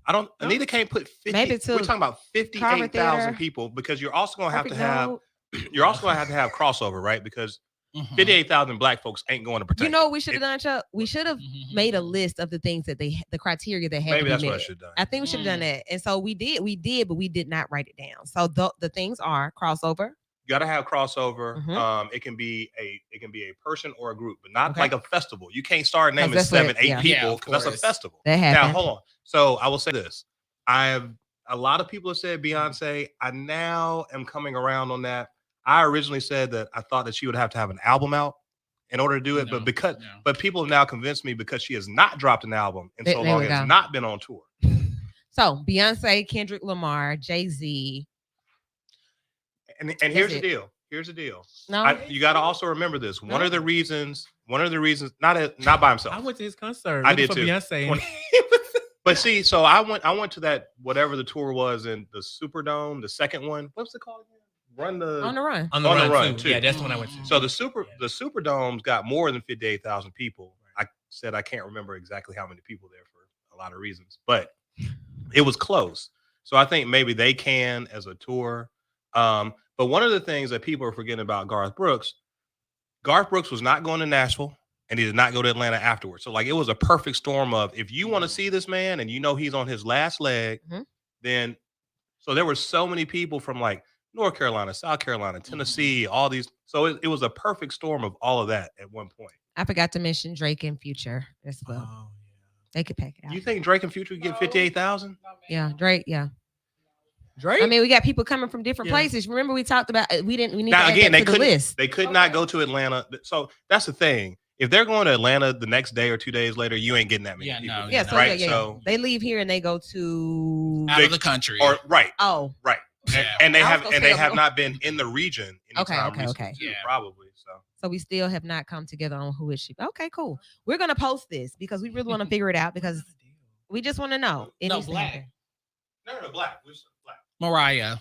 [SPEAKER 4] I don't.
[SPEAKER 6] No.
[SPEAKER 4] Anita can't put 50.
[SPEAKER 1] Maybe to
[SPEAKER 4] we're talking about
[SPEAKER 1] Carver
[SPEAKER 4] 58,000
[SPEAKER 1] Theater.
[SPEAKER 4] people because you're also going to have to
[SPEAKER 1] Perfect
[SPEAKER 4] have.
[SPEAKER 1] Road.
[SPEAKER 4] You're also going to have crossover, right? Because
[SPEAKER 7] Mhm.
[SPEAKER 4] 58,000 Black folks ain't going to protect.
[SPEAKER 1] You know what we should have done, Chuck? We should have
[SPEAKER 7] Mhm.
[SPEAKER 1] made a list of the things that the criteria that had
[SPEAKER 4] Maybe
[SPEAKER 1] to be
[SPEAKER 4] that's
[SPEAKER 1] met.
[SPEAKER 4] what I should have done.
[SPEAKER 1] I think we should have done that. And so we did, but we did not write it down. So the things are crossover.
[SPEAKER 4] You got to have crossover.
[SPEAKER 1] Mhm.
[SPEAKER 4] It can be a person or a group, but not
[SPEAKER 1] Okay.
[SPEAKER 4] like a festival. You can't start naming
[SPEAKER 1] that's what-
[SPEAKER 4] 7, 8
[SPEAKER 1] yeah.
[SPEAKER 7] Yeah,
[SPEAKER 4] people
[SPEAKER 7] of
[SPEAKER 4] because that's a
[SPEAKER 7] course.
[SPEAKER 4] festival.
[SPEAKER 1] That
[SPEAKER 4] Now,
[SPEAKER 1] happened.
[SPEAKER 4] hold on. So I will say this. A lot of people have said Beyonce. I now am coming around on that. I originally said that I thought that she would have to have an album out in order to do it.
[SPEAKER 7] No,
[SPEAKER 4] But
[SPEAKER 7] no.
[SPEAKER 4] but people have now convinced me because she has not dropped an album and so
[SPEAKER 1] There
[SPEAKER 4] long
[SPEAKER 1] we
[SPEAKER 4] has
[SPEAKER 1] go.
[SPEAKER 4] not been on tour.
[SPEAKER 1] So Beyonce, Kendrick Lamar, Jay-Z.
[SPEAKER 4] And
[SPEAKER 1] That's
[SPEAKER 4] here's the
[SPEAKER 1] it.
[SPEAKER 4] deal. Here's the deal.
[SPEAKER 1] No,
[SPEAKER 4] You got to also remember this. One
[SPEAKER 6] No.
[SPEAKER 4] of the reasons, not by himself.
[SPEAKER 6] I went to his concert.
[SPEAKER 4] I
[SPEAKER 6] looking
[SPEAKER 4] did
[SPEAKER 6] for
[SPEAKER 4] too.
[SPEAKER 6] Beyonce.
[SPEAKER 4] 20 But see, so I went to that whatever the tour was in the Superdome, the second one. What's it called again?
[SPEAKER 1] on the run.
[SPEAKER 6] on the
[SPEAKER 4] On the
[SPEAKER 6] run,
[SPEAKER 4] run,
[SPEAKER 6] too.
[SPEAKER 4] too.
[SPEAKER 6] Yeah, that's the one I went to.
[SPEAKER 4] So the Superdome's got more than 58,000 people. I said I can't remember exactly how many people there for a lot of reasons, but it was close. So I think maybe they can as a tour. But one of the things that people are forgetting about Garth Brooks was not going to Nashville and he did not go to Atlanta afterwards. So like it was a perfect storm of if you want to see this man and you know he's on his last leg, then so there were so many people from like North Carolina, South Carolina, Tennessee, all these. So it was a perfect storm of all of that at one point.
[SPEAKER 1] I forgot to mention Drake and Future as well.
[SPEAKER 6] Oh,
[SPEAKER 1] They could pack it out.
[SPEAKER 4] You think Drake and Future get 58,000?
[SPEAKER 1] Yeah, Drake. Yeah.
[SPEAKER 6] Drake?
[SPEAKER 1] I mean, we got people coming from different
[SPEAKER 6] Yeah.
[SPEAKER 1] places. Remember, we talked about we need
[SPEAKER 4] Now
[SPEAKER 1] to
[SPEAKER 4] again,
[SPEAKER 1] add that to the list.
[SPEAKER 4] they could not go to Atlanta. So that's the thing. If they're going to Atlanta the next day or 2 days later, you ain't getting that many
[SPEAKER 7] Yeah,
[SPEAKER 4] people.
[SPEAKER 7] no,
[SPEAKER 1] Yeah, so
[SPEAKER 4] right.
[SPEAKER 1] yeah.
[SPEAKER 4] So
[SPEAKER 1] They leave here and they go to
[SPEAKER 7] Out of the country.
[SPEAKER 4] or right,
[SPEAKER 1] oh,
[SPEAKER 4] right.
[SPEAKER 7] Yeah.
[SPEAKER 4] And they
[SPEAKER 1] I was
[SPEAKER 4] have
[SPEAKER 1] gonna
[SPEAKER 4] and
[SPEAKER 1] say
[SPEAKER 4] they
[SPEAKER 1] I'm
[SPEAKER 4] have
[SPEAKER 1] wrong.
[SPEAKER 4] not been in the region anytime
[SPEAKER 1] Okay.
[SPEAKER 4] recently, too,
[SPEAKER 7] Yeah.
[SPEAKER 4] probably. So
[SPEAKER 1] we still have not come together on who it should be. Okay, cool. We're gonna post this because we really want to figure it out because we just want to know. It
[SPEAKER 7] No,
[SPEAKER 1] needs to
[SPEAKER 7] black.
[SPEAKER 1] happen.
[SPEAKER 4] no, black. Black.
[SPEAKER 7] Mariah.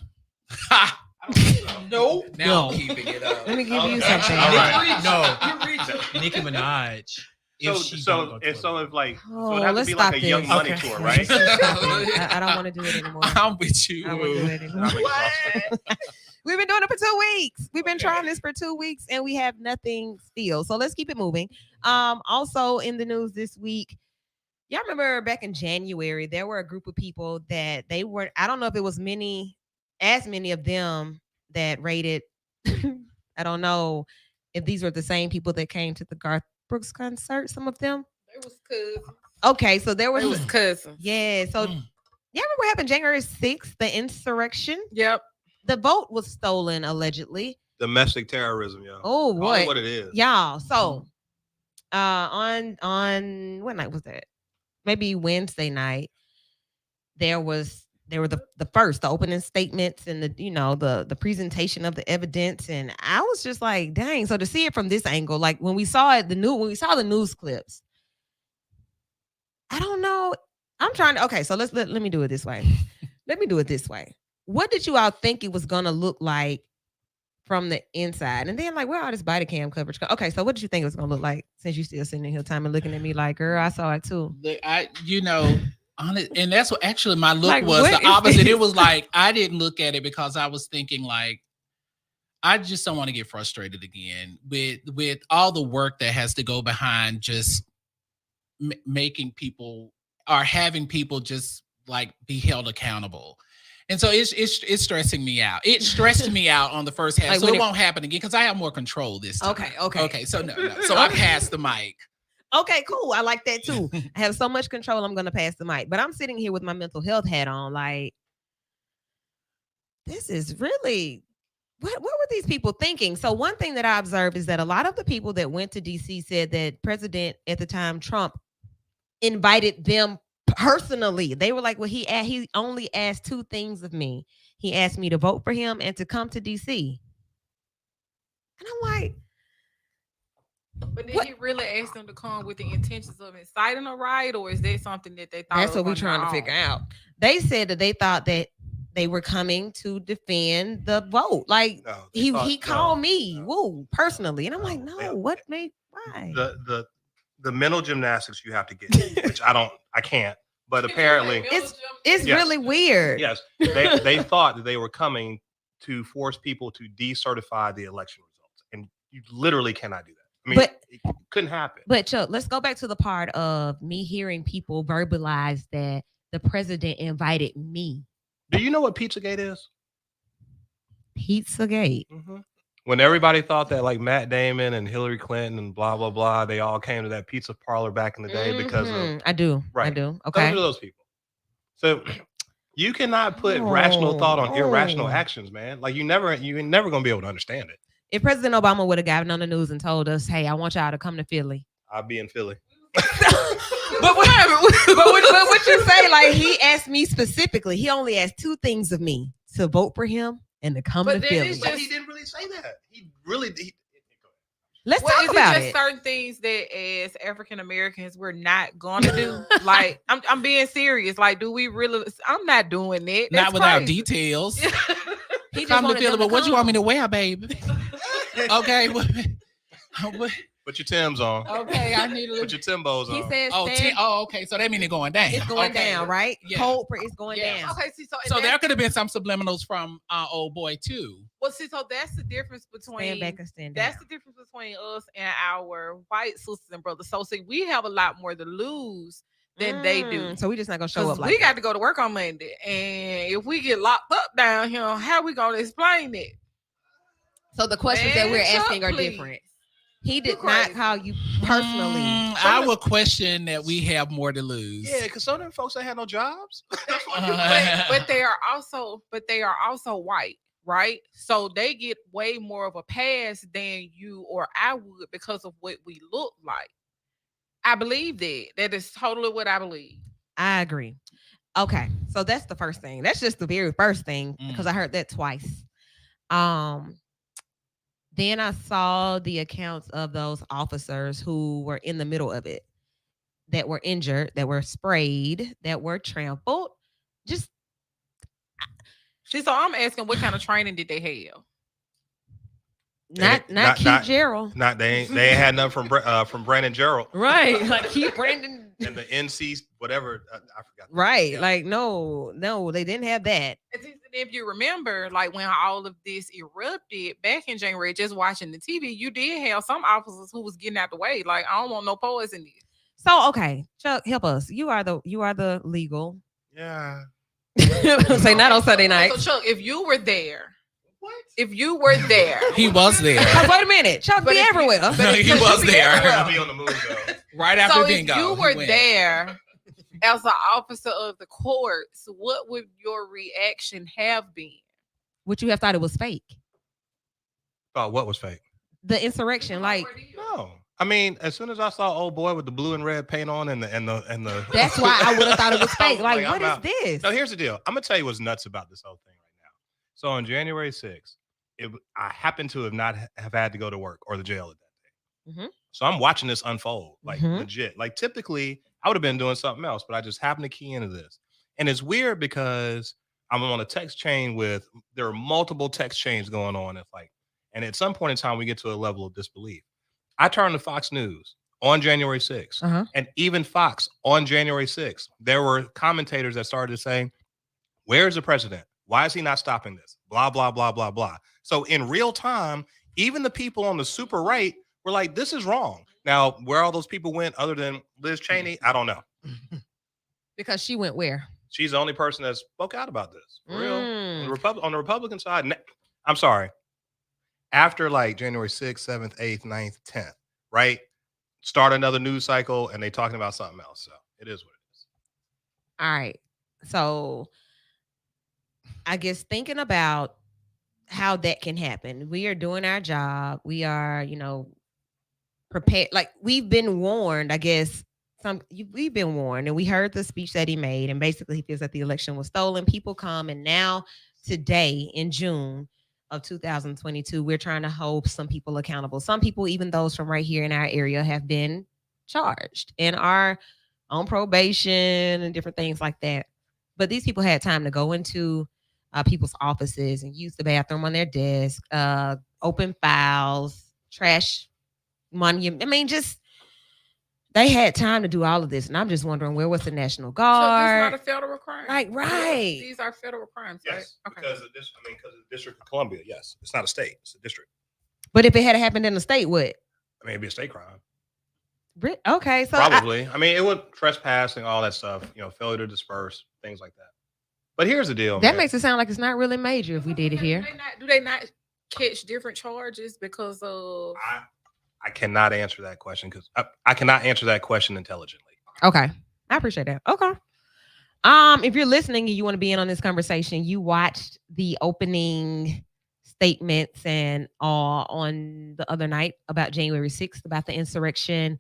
[SPEAKER 6] No.
[SPEAKER 7] Now I'm keeping it up.
[SPEAKER 1] Let me give you
[SPEAKER 4] Okay.
[SPEAKER 1] something.
[SPEAKER 4] All right.
[SPEAKER 6] No. Nicki Minaj. If she don't go to
[SPEAKER 4] So
[SPEAKER 6] Atlanta.
[SPEAKER 4] if like
[SPEAKER 1] Oh,
[SPEAKER 4] so it has to
[SPEAKER 1] let's
[SPEAKER 4] be like a
[SPEAKER 1] stop
[SPEAKER 4] Young
[SPEAKER 1] this.
[SPEAKER 4] Money
[SPEAKER 6] Okay.
[SPEAKER 4] tour, right?
[SPEAKER 1] I don't want to do it anymore.
[SPEAKER 7] I'm with you.
[SPEAKER 1] I won't do it anymore.
[SPEAKER 4] I'm exhausted.
[SPEAKER 1] We've been doing it for 2 weeks. We've been trying this for 2 weeks and we have nothing still. So let's keep it moving. Also in the news this week, y'all remember back in January, there were a group of people that they were, I don't know if it was as many of them that rated. I don't know if these were the same people that came to the Garth Brooks concert, some of them.
[SPEAKER 5] It was cousins.
[SPEAKER 1] Okay, so there was,
[SPEAKER 5] It was cousins.
[SPEAKER 1] yeah. So
[SPEAKER 7] Mm.
[SPEAKER 1] y'all remember what happened January 6th, the insurrection?
[SPEAKER 5] Yep.
[SPEAKER 1] The vote was stolen allegedly.
[SPEAKER 4] Domestic terrorism, yo.
[SPEAKER 1] Oh,
[SPEAKER 4] Call it
[SPEAKER 1] what?
[SPEAKER 4] what it is.
[SPEAKER 1] Y'all. So on what night was that? Maybe Wednesday night. There were the opening statements and the presentation of the evidence. And I was just like, dang. So to see it from this angle, like when we saw the news clips, I don't know. I'm trying to, okay, so let me do it this way. Let me do it this way. What did you all think it was gonna look like from the inside? And then like, where all this body cam coverage? Okay, so what did you think it was gonna look like since you still sitting in here time and looking at me like, girl, I saw it too.
[SPEAKER 7] And that's what actually my look
[SPEAKER 1] Like,
[SPEAKER 7] was
[SPEAKER 1] what
[SPEAKER 7] the
[SPEAKER 1] is
[SPEAKER 7] opposite.
[SPEAKER 1] this?
[SPEAKER 7] It was like I didn't look at it because I was thinking like I just don't want to get frustrated again with all the work that has to go behind just making people or having people just like be held accountable. And so it's stressing me out. It stressed me out on the first half.
[SPEAKER 1] Like
[SPEAKER 7] so
[SPEAKER 1] when
[SPEAKER 7] it won't happen again because I have more control this time.
[SPEAKER 1] Okay.
[SPEAKER 7] Okay. So no. So I passed the mic.
[SPEAKER 1] Okay, cool. I like that too. I have so much control. I'm gonna pass the mic, but I'm sitting here with my mental health hat on. Like, this is really what were these people thinking? So one thing that I observed is that a lot of the people that went to DC said that President at the time Trump invited them personally. They were like, well, he only asked 2 things of me. He asked me to vote for him and to come to DC. And I'm like,
[SPEAKER 5] But did
[SPEAKER 1] What?
[SPEAKER 5] he really ask them to come with the intentions of inciting a riot, or is that something that they thought?
[SPEAKER 1] that's what
[SPEAKER 5] we're
[SPEAKER 1] we're trying to figure out. They said that they thought that they were coming to defend the vote. Like
[SPEAKER 4] No, they thought-
[SPEAKER 1] he called
[SPEAKER 4] no,
[SPEAKER 1] me,
[SPEAKER 4] no.
[SPEAKER 1] woo, personally, and I'm like,
[SPEAKER 4] No,
[SPEAKER 1] no,
[SPEAKER 4] they-
[SPEAKER 1] what made why?
[SPEAKER 4] The mental gymnastics you have to get, which I can't. But apparently,
[SPEAKER 1] It's
[SPEAKER 4] Yes.
[SPEAKER 1] really weird.
[SPEAKER 4] yes, they thought that they were coming to force people to decertify the election results, and you literally cannot do that. I mean,
[SPEAKER 1] But-
[SPEAKER 4] it couldn't happen.
[SPEAKER 1] But Chuck, let's go back to the part of me hearing people verbalize that the president invited me.
[SPEAKER 4] Do you know what Pizzagate is?
[SPEAKER 1] Pizzagate.
[SPEAKER 4] When everybody thought that like Matt Damon and Hillary Clinton and blah blah blah, they all came to that pizza parlor back in the day because of
[SPEAKER 1] Mhm. I do. I
[SPEAKER 4] Right.
[SPEAKER 1] do.
[SPEAKER 4] those
[SPEAKER 1] Okay.
[SPEAKER 4] are those people. So you cannot put rational thought on irrational
[SPEAKER 1] Oh.
[SPEAKER 4] actions, man. Like you're never gonna be able to understand it.
[SPEAKER 1] If President Obama would have gotten on the news and told us, "Hey, I want y'all to come to Philly,"
[SPEAKER 4] I'll be in Philly.
[SPEAKER 1] but what you say? Like he asked me specifically. He only asked two things of me: to vote for him and to come to Philly.
[SPEAKER 4] But he didn't really say that.
[SPEAKER 1] Let's talk about
[SPEAKER 5] it. Certain things that as African Americans we're not gonna do. Like I'm being serious. Like, do we really? I'm not doing that.
[SPEAKER 7] Not without details.
[SPEAKER 1] He
[SPEAKER 7] come to Philly, but what you want me to wear, baby? Okay.
[SPEAKER 4] Put your Timbs on.
[SPEAKER 7] Okay, I need to
[SPEAKER 4] put your Timbos on.
[SPEAKER 1] He says,
[SPEAKER 7] okay. So that means it's going down.
[SPEAKER 1] It's going down, right?
[SPEAKER 7] Yeah.
[SPEAKER 1] Cold, it's going down.
[SPEAKER 5] Okay,
[SPEAKER 7] so there could have been some subliminals from old boy too.
[SPEAKER 5] Well, so that's the difference between
[SPEAKER 1] stand back and stand down.
[SPEAKER 5] That's the difference between us and our white sisters and brothers. So see, we have a lot more to lose than they do.
[SPEAKER 1] So we just not gonna show up like
[SPEAKER 5] we got to go to work on Monday, and if we get locked up down here, how we gonna explain it?
[SPEAKER 1] So the questions that we're asking are different. He did not call you personally.
[SPEAKER 7] I would question that we have more to lose.
[SPEAKER 4] Yeah, because some of them folks ain't had no jobs.
[SPEAKER 5] but they are also white, right? So they get way more of a pass than you or I would because of what we look like. I believe that. That is totally what I believe.
[SPEAKER 1] I agree. Okay, so that's the first thing. That's just the very first thing because I heard that twice. Then I saw the accounts of those officers who were in the middle of it, that were injured, that were sprayed, that were trampled.
[SPEAKER 5] So I'm asking, what kind of training did they have?
[SPEAKER 1] Not Keith Gerald.
[SPEAKER 4] They ain't had nothing from Brandon Gerald.
[SPEAKER 1] Right. Like Keith Brandon.
[SPEAKER 4] And the NC, whatever, I forgot.
[SPEAKER 1] Right. Yeah. Like, no, they didn't have that.
[SPEAKER 5] If you remember, like when all of this erupted back in January, just watching the TV, you did have some officers who was getting out the way. Like, I don't want no poison in this.
[SPEAKER 1] So, okay, Chuck, help us. You are the legal.
[SPEAKER 4] Yeah.
[SPEAKER 1] Say not on Sunday night.
[SPEAKER 5] So, Chuck, if you were there. What? If you were there.
[SPEAKER 7] He was there.
[SPEAKER 1] Wait a minute. Chuck be everywhere.
[SPEAKER 7] He was there.
[SPEAKER 4] Be on the move, though.
[SPEAKER 7] Right after
[SPEAKER 5] bingo. So if you were there as an officer of the courts, what would your reaction have been?
[SPEAKER 1] Would you have thought it was fake?
[SPEAKER 4] Thought what was fake?
[SPEAKER 1] The insurrection, like
[SPEAKER 4] no. I mean, as soon as I saw old boy with the blue and red paint on and the
[SPEAKER 1] that's why I would have thought it was fake. Like what is this?
[SPEAKER 4] No, here's the deal. I'm gonna tell you what's nuts about this whole thing right now. So on January 6th, I happened to have had to go to work or the jail at that day. Mm-hmm. So I'm watching this unfold, like legit. Like typically, I would have been doing something else, but I just happened to key into this. And it's weird because I'm on a text chain there are multiple text chains going on. And at some point in time, we get to a level of disbelief. I turned to Fox News on January 6th, and even Fox on January 6th, there were commentators that started saying, "Where's the president? Why is he not stopping this? Blah, blah, blah, blah, blah." So in real time, even the people on the super right were like, this is wrong. Now, where all those people went other than Liz Cheney, I don't know.
[SPEAKER 1] Because she went where?
[SPEAKER 4] She's the only person that spoke out about this. For real. On the Republican side, I'm sorry. After like January 6th, 7th, 8th, 9th, 10th, right? Start another news cycle and they talking about something else. So it is what it is.
[SPEAKER 1] All right. So I guess thinking about how that can happen. We are doing our job. We are, prepared. Like we've been warned, I guess. We've been warned, and we heard the speech that he made, and basically he feels that the election was stolen. People come, and now today in June of 2022, we're trying to hold some people accountable. Some people, even those from right here in our area, have been charged and are on probation and different things like that. But these people had time to go into people's offices and use the bathroom on their desk, open files, trash money. I mean, just they had time to do all of this. And I'm just wondering, where was the National Guard?
[SPEAKER 5] So this is not a federal crime.
[SPEAKER 1] Like, right.
[SPEAKER 5] These are federal crimes,
[SPEAKER 4] yes,
[SPEAKER 5] right? Okay.
[SPEAKER 4] Because of the District of Columbia. Yes. It's not a state, it's a district.
[SPEAKER 1] But if it had happened in a state, what?
[SPEAKER 4] I mean, it'd be a state crime.
[SPEAKER 1] Okay. So
[SPEAKER 4] probably. I mean, it would trespassing, all that stuff, failure to disperse, things like that. But here's the deal.
[SPEAKER 1] That makes it sound like it's not really major if we did it here.
[SPEAKER 5] Do they not catch different charges because of?
[SPEAKER 4] I cannot answer that question because I cannot answer that question intelligently.
[SPEAKER 1] Okay. I appreciate that. Okay. If you're listening and you want to be in on this conversation, you watched the opening statements and all on the other night about January 6th, about the insurrection,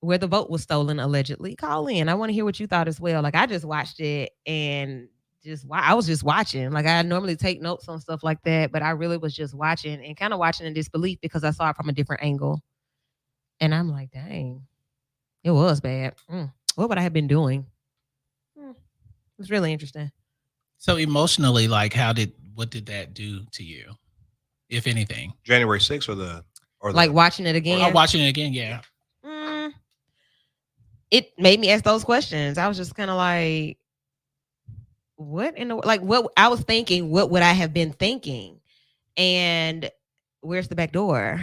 [SPEAKER 1] where the vote was stolen allegedly. Call in. I want to hear what you thought as well. Like I just watched it and I was just watching. Like I normally take notes on stuff like that, but I really was just watching and kind of watching in disbelief because I saw it from a different angle. And I'm like, dang, it was bad. What would I have been doing? It was really interesting.
[SPEAKER 7] So emotionally, like what did that do to you, if anything?
[SPEAKER 4] January 6th or
[SPEAKER 1] like watching it again?
[SPEAKER 7] Watching it again, yeah.
[SPEAKER 1] It made me ask those questions. I was just kind of like, what in the, like what I was thinking, what would I have been thinking? And where's the back door?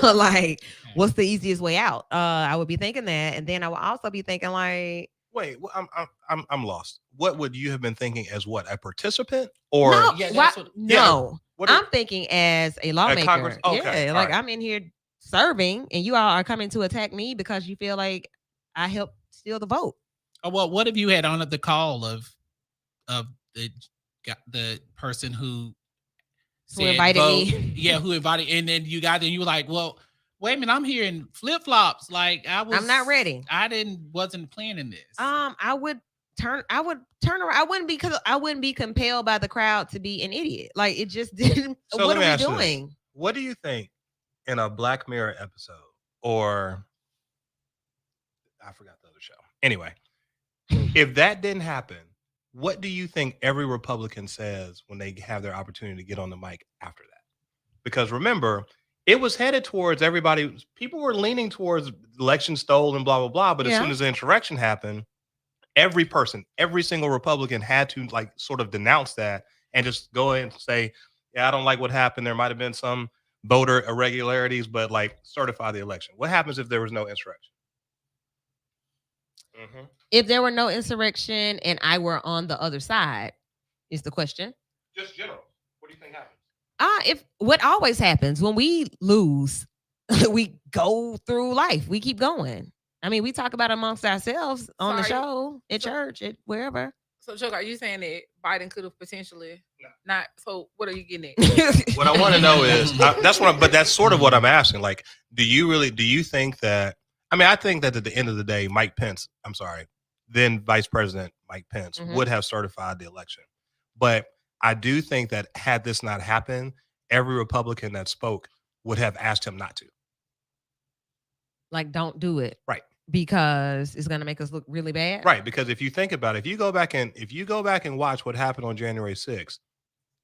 [SPEAKER 1] Like, what's the easiest way out? I would be thinking that. And then I would also be thinking like,
[SPEAKER 4] wait, I'm lost. What would you have been thinking as what? A participant or
[SPEAKER 1] no,
[SPEAKER 7] yeah,
[SPEAKER 1] I'm thinking as a lawmaker.
[SPEAKER 4] Okay,
[SPEAKER 1] like I'm in here serving and you all are coming to attack me because you feel like I helped steal the vote.
[SPEAKER 7] Oh, well, what if you had honored the call of the person who
[SPEAKER 1] invited me?
[SPEAKER 7] Yeah, who invited, and then you got there and you were like, well, wait a minute, I'm here in flip flops. Like I'm
[SPEAKER 1] not ready.
[SPEAKER 7] I wasn't planning this.
[SPEAKER 1] I would turn around. I wouldn't be compelled by the crowd to be an idiot. Like it just didn't.
[SPEAKER 4] So
[SPEAKER 1] what are we doing?
[SPEAKER 4] This. What do you think in a Black Mirror episode or I forgot the other show. Anyway, if that didn't happen, what do you think every Republican says when they have their opportunity to get on the mic after that? Because remember, it was headed towards everybody. People were leaning towards election stolen, blah, blah, blah. But as soon as the insurrection happened, every single Republican had to like sort of denounce that and just go in and say, yeah, I don't like what happened. There might have been some voter irregularities, but like certify the election. What happens if there was no insurrection?
[SPEAKER 1] If there were no insurrection and I were on the other side, is the question.
[SPEAKER 4] Just general. What do you think happens?
[SPEAKER 1] If what always happens when we lose, we go through life. We keep going. I mean, we talk about it amongst ourselves on the show, at church, at wherever.
[SPEAKER 5] So, Chuck, are you saying that Biden could have potentially not? So, what are you getting at?
[SPEAKER 4] What I want to know is but that's sort of what I'm asking. Like, do you think that? I mean, I think that at the end of the day, then Vice President Mike Pence would have certified the election. But I do think that had this not happened, every Republican that spoke would have asked him not to.
[SPEAKER 1] Like, don't do it.
[SPEAKER 4] Right.
[SPEAKER 1] Because it's going to make us look really bad.
[SPEAKER 4] Right. Because if you think about it, if you go back and watch what happened on January 6th,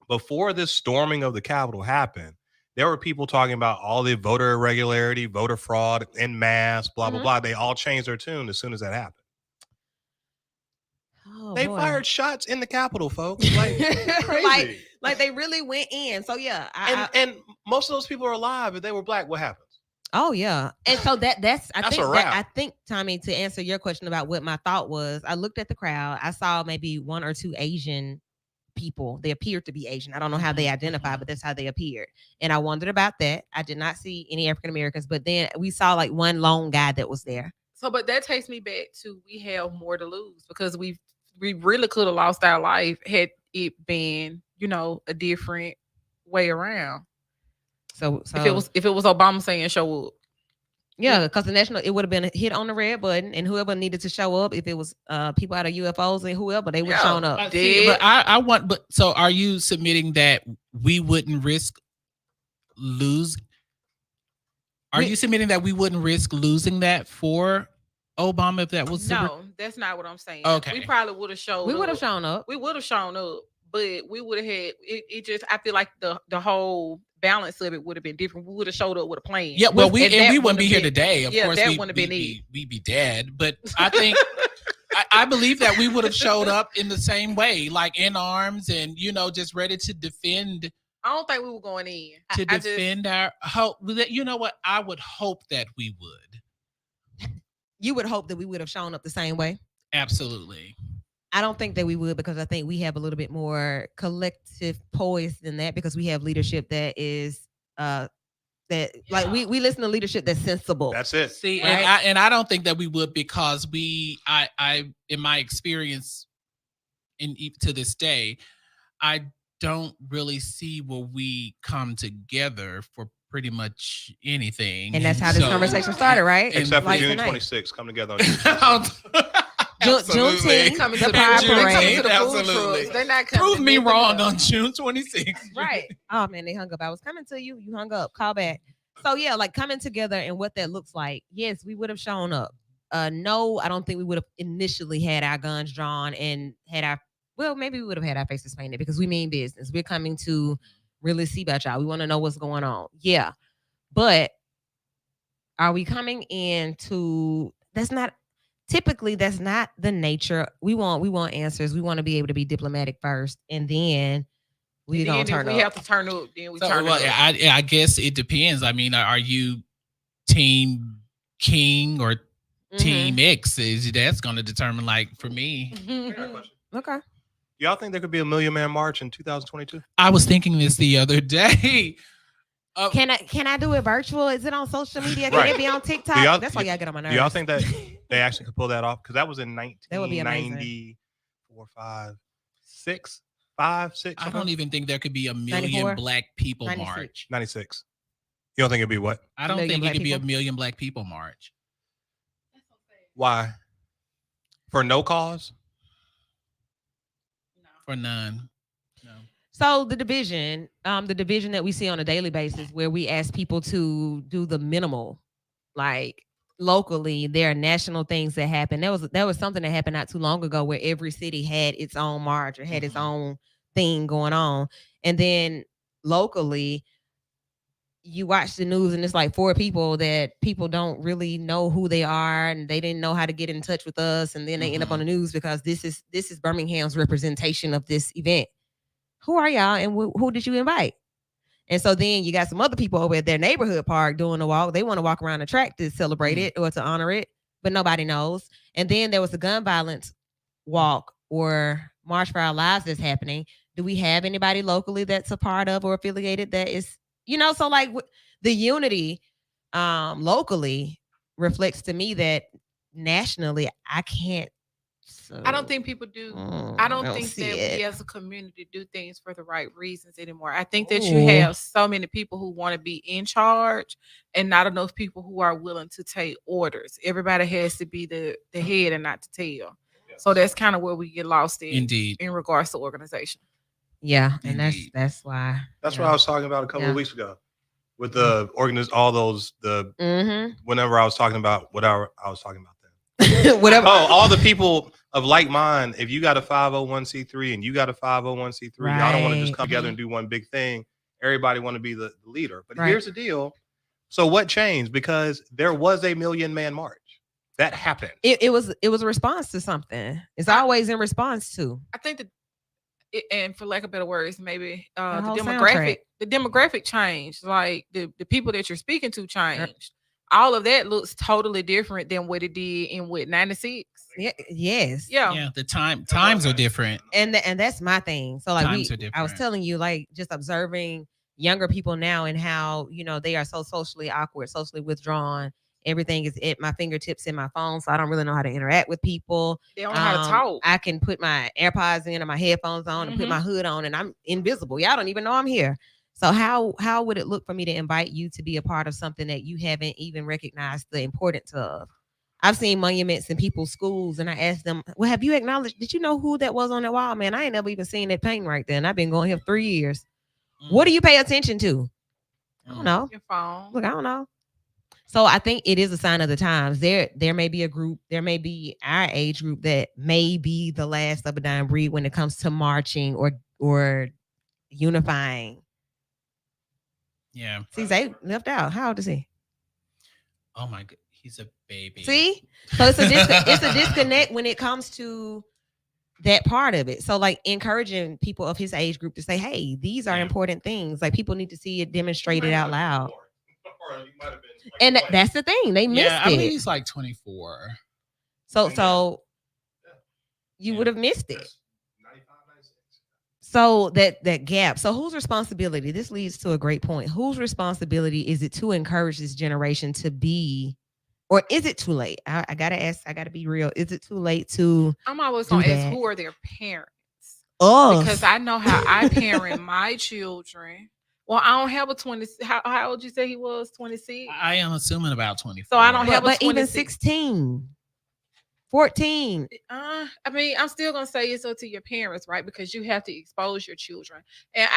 [SPEAKER 4] before this storming of the Capitol happened, there were people talking about all the voter irregularity, voter fraud, en masse, blah, blah, blah. They all changed their tune as soon as that happened.
[SPEAKER 1] Oh,
[SPEAKER 4] they fired shots in the Capitol, folks. Like, crazy.
[SPEAKER 1] like they really went in. So, yeah.
[SPEAKER 4] And most of those people are alive. If they were Black, what happens?
[SPEAKER 1] Oh, yeah. And so I think, Tommy, to answer your question about what my thought was, I looked at the crowd. I saw maybe one or two Asian people. They appeared to be Asian. I don't know how they identify, but that's how they appeared. And I wondered about that. I did not see any African Americans, but then we saw like one lone guy that was there.
[SPEAKER 5] So, but that takes me back to we have more to lose because we really could have lost our life had it been, a different way around. So if it was Obama saying show up.
[SPEAKER 1] Yeah, because it would have been a hit on the red button, and whoever needed to show up, if it was people out of UFOs and whoever, they would have shown up.
[SPEAKER 7] So are you submitting that we wouldn't risk lose? Are you submitting that we wouldn't risk losing that for Obama if that was
[SPEAKER 5] no? That's not what I'm saying.
[SPEAKER 7] Okay,
[SPEAKER 5] we probably would have shown.
[SPEAKER 1] We would have shown up.
[SPEAKER 5] We would have shown up, but we would have had it. Just I feel like the whole balance of it would have been different. We would have showed up with a plan.
[SPEAKER 7] Yeah, well, we wouldn't be here today. Of course,
[SPEAKER 5] that wouldn't have been it.
[SPEAKER 7] We'd be dead. But I think I believe that we would have showed up in the same way, like in arms and just ready to defend.
[SPEAKER 5] I don't think we were going in
[SPEAKER 7] to defend our hope. You know what? I would hope that we would.
[SPEAKER 1] You would hope that we would have shown up the same way.
[SPEAKER 7] Absolutely.
[SPEAKER 1] I don't think that we would because I think we have a little bit more collective poise than that because we have leadership that is we listen to leadership that's sensible.
[SPEAKER 4] That's it.
[SPEAKER 7] See, right? and I don't think that we would because I in my experience to this day, I don't really see where we come together for pretty much anything.
[SPEAKER 1] And that's how this conversation started, right?
[SPEAKER 4] Except for
[SPEAKER 1] Like
[SPEAKER 4] June
[SPEAKER 1] tonight.
[SPEAKER 4] 26th, come together on June 26th.
[SPEAKER 1] Juneteenth,
[SPEAKER 5] Coming
[SPEAKER 1] the
[SPEAKER 5] to
[SPEAKER 1] Pride
[SPEAKER 5] the, they coming
[SPEAKER 1] Parade.
[SPEAKER 5] to the food
[SPEAKER 7] Absolutely.
[SPEAKER 5] trucks. They're not coming
[SPEAKER 7] Prove
[SPEAKER 5] to
[SPEAKER 7] me
[SPEAKER 5] nothing
[SPEAKER 7] wrong
[SPEAKER 5] else.
[SPEAKER 7] on June 26th.
[SPEAKER 1] Right. Oh man, they hung up. I was coming to you. You hung up. Call back. So yeah, like coming together and what that looks like. Yes, we would have shown up. No, I don't think we would have initially had our guns drawn and had our, well, maybe we would have had our faces painted because we mean business. We're coming to really see about y'all. We want to know what's going on. Yeah. But are we coming into, that's not the nature. We want answers. We want to be able to be diplomatic first, and then we
[SPEAKER 5] And
[SPEAKER 1] gonna
[SPEAKER 5] then
[SPEAKER 1] turn
[SPEAKER 5] if
[SPEAKER 1] up.
[SPEAKER 5] we have to turn up, then we
[SPEAKER 7] So,
[SPEAKER 5] turn
[SPEAKER 7] well,
[SPEAKER 5] up.
[SPEAKER 7] I guess it depends. I mean, are you team King or team X? That's going to determine, like, for me.
[SPEAKER 1] Okay.
[SPEAKER 4] Y'all think there could be a Million Man March in 2022?
[SPEAKER 7] I was thinking this the other day.
[SPEAKER 1] Can I do it virtual? Is it on social media? Can
[SPEAKER 4] Right.
[SPEAKER 1] it be on TikTok?
[SPEAKER 4] Do y'all-
[SPEAKER 1] That's why y'all get on my nerves.
[SPEAKER 4] Do y'all think that they actually could pull that off? Because that was in
[SPEAKER 1] That would be amazing.
[SPEAKER 4] 1994, 6.
[SPEAKER 7] I don't even think there could be a
[SPEAKER 1] 94?
[SPEAKER 7] million black people
[SPEAKER 1] 96.
[SPEAKER 7] march.
[SPEAKER 4] 96. You don't think it'd be what?
[SPEAKER 7] I don't
[SPEAKER 1] Million
[SPEAKER 7] think it
[SPEAKER 1] black
[SPEAKER 7] could be a
[SPEAKER 1] people?
[SPEAKER 7] million black people march.
[SPEAKER 4] Why? For no cause?
[SPEAKER 7] For none. No.
[SPEAKER 1] So the division that we see on a daily basis, where we ask people to do the minimal, like locally, there are national things that happen. There was something that happened not too long ago where every city had its own march or had its own thing going on, and then locally, you watch the news and it's like 4 people that people don't really know who they are, and they didn't know how to get in touch with us, and then they end up on the news because this is Birmingham's representation of this event. Who are y'all, and who did you invite? And so then you got some other people over at their neighborhood park doing the walk. They want to walk around the track to celebrate it or to honor it, but nobody knows. And then there was a gun violence walk or March for Our Lives that's happening. Do we have anybody locally that's a part of or affiliated that is, so like the unity locally reflects to me that nationally I can't. So,
[SPEAKER 5] I don't think people do. I don't think
[SPEAKER 1] see
[SPEAKER 5] that
[SPEAKER 1] it.
[SPEAKER 5] we as a community do things for the right reasons anymore. I think that you have so many people who want to be in charge and not enough people who are willing to take orders. Everybody has to be the head and not the tail. So that's kind of where we get lost in regards to organization.
[SPEAKER 1] Yeah, and that's why.
[SPEAKER 4] That's what I was talking about a couple of weeks ago with the all those whenever I was talking about whatever I was talking about then.
[SPEAKER 1] Whatever.
[SPEAKER 4] Oh, all the people of like mind. If you got a 501c3 and you got a 501c3, y'all don't want to just come together and do one big thing. Everybody want to be the leader. But here's the deal. So what changed? Because there was a Million Man March. That happened.
[SPEAKER 1] It was a response to something. It's always in response to.
[SPEAKER 5] I think that, and for lack of better words, maybe the
[SPEAKER 1] soundtrack.
[SPEAKER 5] demographic changed. Like the people that you're speaking to changed. All of that looks totally different than what it did in 96.
[SPEAKER 1] Yeah, yes.
[SPEAKER 7] Yeah, the times are different.
[SPEAKER 1] And that's my thing. So like
[SPEAKER 7] Times are different.
[SPEAKER 1] I was telling you, like just observing younger people now and how, they are so socially awkward, socially withdrawn. Everything is at my fingertips in my phone, so I don't really know how to interact with people.
[SPEAKER 5] They don't know how to talk.
[SPEAKER 1] I can put my AirPods in or my headphones on and put my hood on, and I'm invisible. Y'all don't even know I'm here. So how would it look for me to invite you to be a part of something that you haven't even recognized the importance of? I've seen monuments in people's schools, and I asked them, well, have you acknowledged, did you know who that was on that wall? Man, I ain't never even seen that painting right there, and I've been going here 3 years. What do you pay attention to? I don't know.
[SPEAKER 5] Your phone.
[SPEAKER 1] Look, I don't know. So I think it is a sign of the times. There may be a group, there may be our age group that may be the last of a dying breed when it comes to marching or unifying.
[SPEAKER 7] Yeah.
[SPEAKER 1] See, Zay left out. How old is he?
[SPEAKER 7] Oh my God, he's a baby.
[SPEAKER 1] See, so it's a disconnect when it comes to that part of it. So like encouraging people of his age group to say, hey, these are important things. Like people need to see it demonstrated out loud. And that's the thing. They missed
[SPEAKER 7] I
[SPEAKER 1] it.
[SPEAKER 7] believe he's like 24.
[SPEAKER 1] So you would have missed it. So that gap. So whose responsibility? This leads to a great point. Whose responsibility is it to encourage this generation to be, or is it too late? I gotta ask. I gotta be real. Is it too late to?
[SPEAKER 5] I'm always gonna ask, who are their parents?
[SPEAKER 1] Us.
[SPEAKER 5] because I know how I parent my children. Well, I don't have a 20. How old you say he was? 26.
[SPEAKER 7] I am assuming about 24.
[SPEAKER 5] So I don't have a
[SPEAKER 1] but even
[SPEAKER 5] 26.
[SPEAKER 1] 16, 14.
[SPEAKER 5] I mean, I'm still gonna say it's up to your parents, right? Because you have to expose your children. And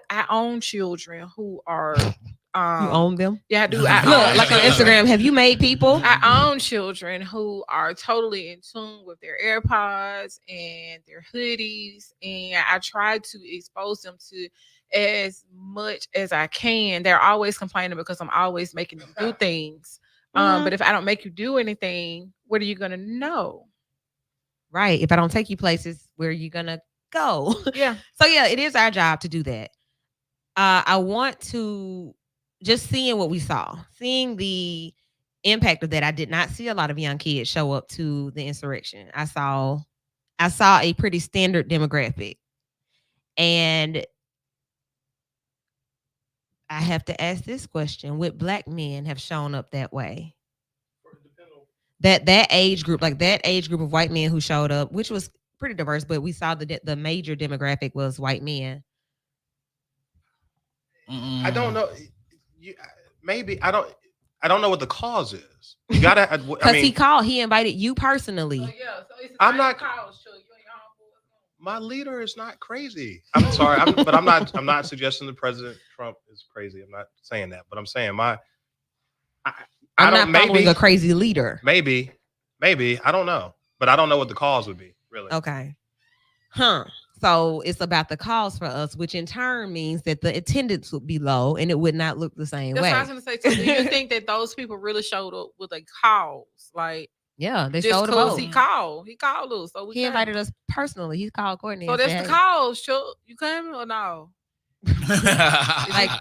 [SPEAKER 5] I own children who are
[SPEAKER 1] You own them?
[SPEAKER 5] yeah, I do.
[SPEAKER 1] Look,
[SPEAKER 5] I own
[SPEAKER 1] like on
[SPEAKER 5] children.
[SPEAKER 1] Instagram, have you made people?
[SPEAKER 5] I own children who are totally in tune with their AirPods and their hoodies, and I try to expose them to as much as I can. They're always complaining because I'm always making them do things. But if I don't make you do anything, what are you gonna know?
[SPEAKER 1] Right. If I don't take you places, where are you gonna go?
[SPEAKER 5] Yeah.
[SPEAKER 1] So yeah, it is our job to do that. I want to just seeing what we saw, seeing the impact of that. I did not see a lot of young kids show up to the insurrection. I saw a pretty standard demographic. And I have to ask this question: would Black men have shown up that way? That age group, like that age group of white men who showed up, which was pretty diverse, but we saw the major demographic was white men.
[SPEAKER 4] I don't know. Maybe I don't know what the cause is. You gotta
[SPEAKER 1] Because he invited you personally.
[SPEAKER 5] Yeah, so it's
[SPEAKER 4] I'm not-
[SPEAKER 5] college, so you ain't
[SPEAKER 4] my leader is not crazy. I'm sorry, but I'm not suggesting that President Trump is crazy. I'm not saying that, but I'm saying
[SPEAKER 1] I'm not following a crazy leader.
[SPEAKER 4] Maybe I don't know, but I don't know what the cause would be. Really.
[SPEAKER 1] Okay. So it's about the cause for us, which in turn means that the attendance would be low and it would not look the same
[SPEAKER 5] That's
[SPEAKER 1] way.
[SPEAKER 5] what I was gonna say too. Do you think that those people really showed up with a cause? Like,
[SPEAKER 1] Yeah, they
[SPEAKER 5] just
[SPEAKER 1] showed
[SPEAKER 5] because
[SPEAKER 1] up.
[SPEAKER 5] he called us, so
[SPEAKER 1] He invited us personally. He called Courtney.
[SPEAKER 5] So
[SPEAKER 1] and
[SPEAKER 5] that's
[SPEAKER 1] said,
[SPEAKER 5] the
[SPEAKER 1] "Hey."
[SPEAKER 5] cause. Sure, you coming or no? Like,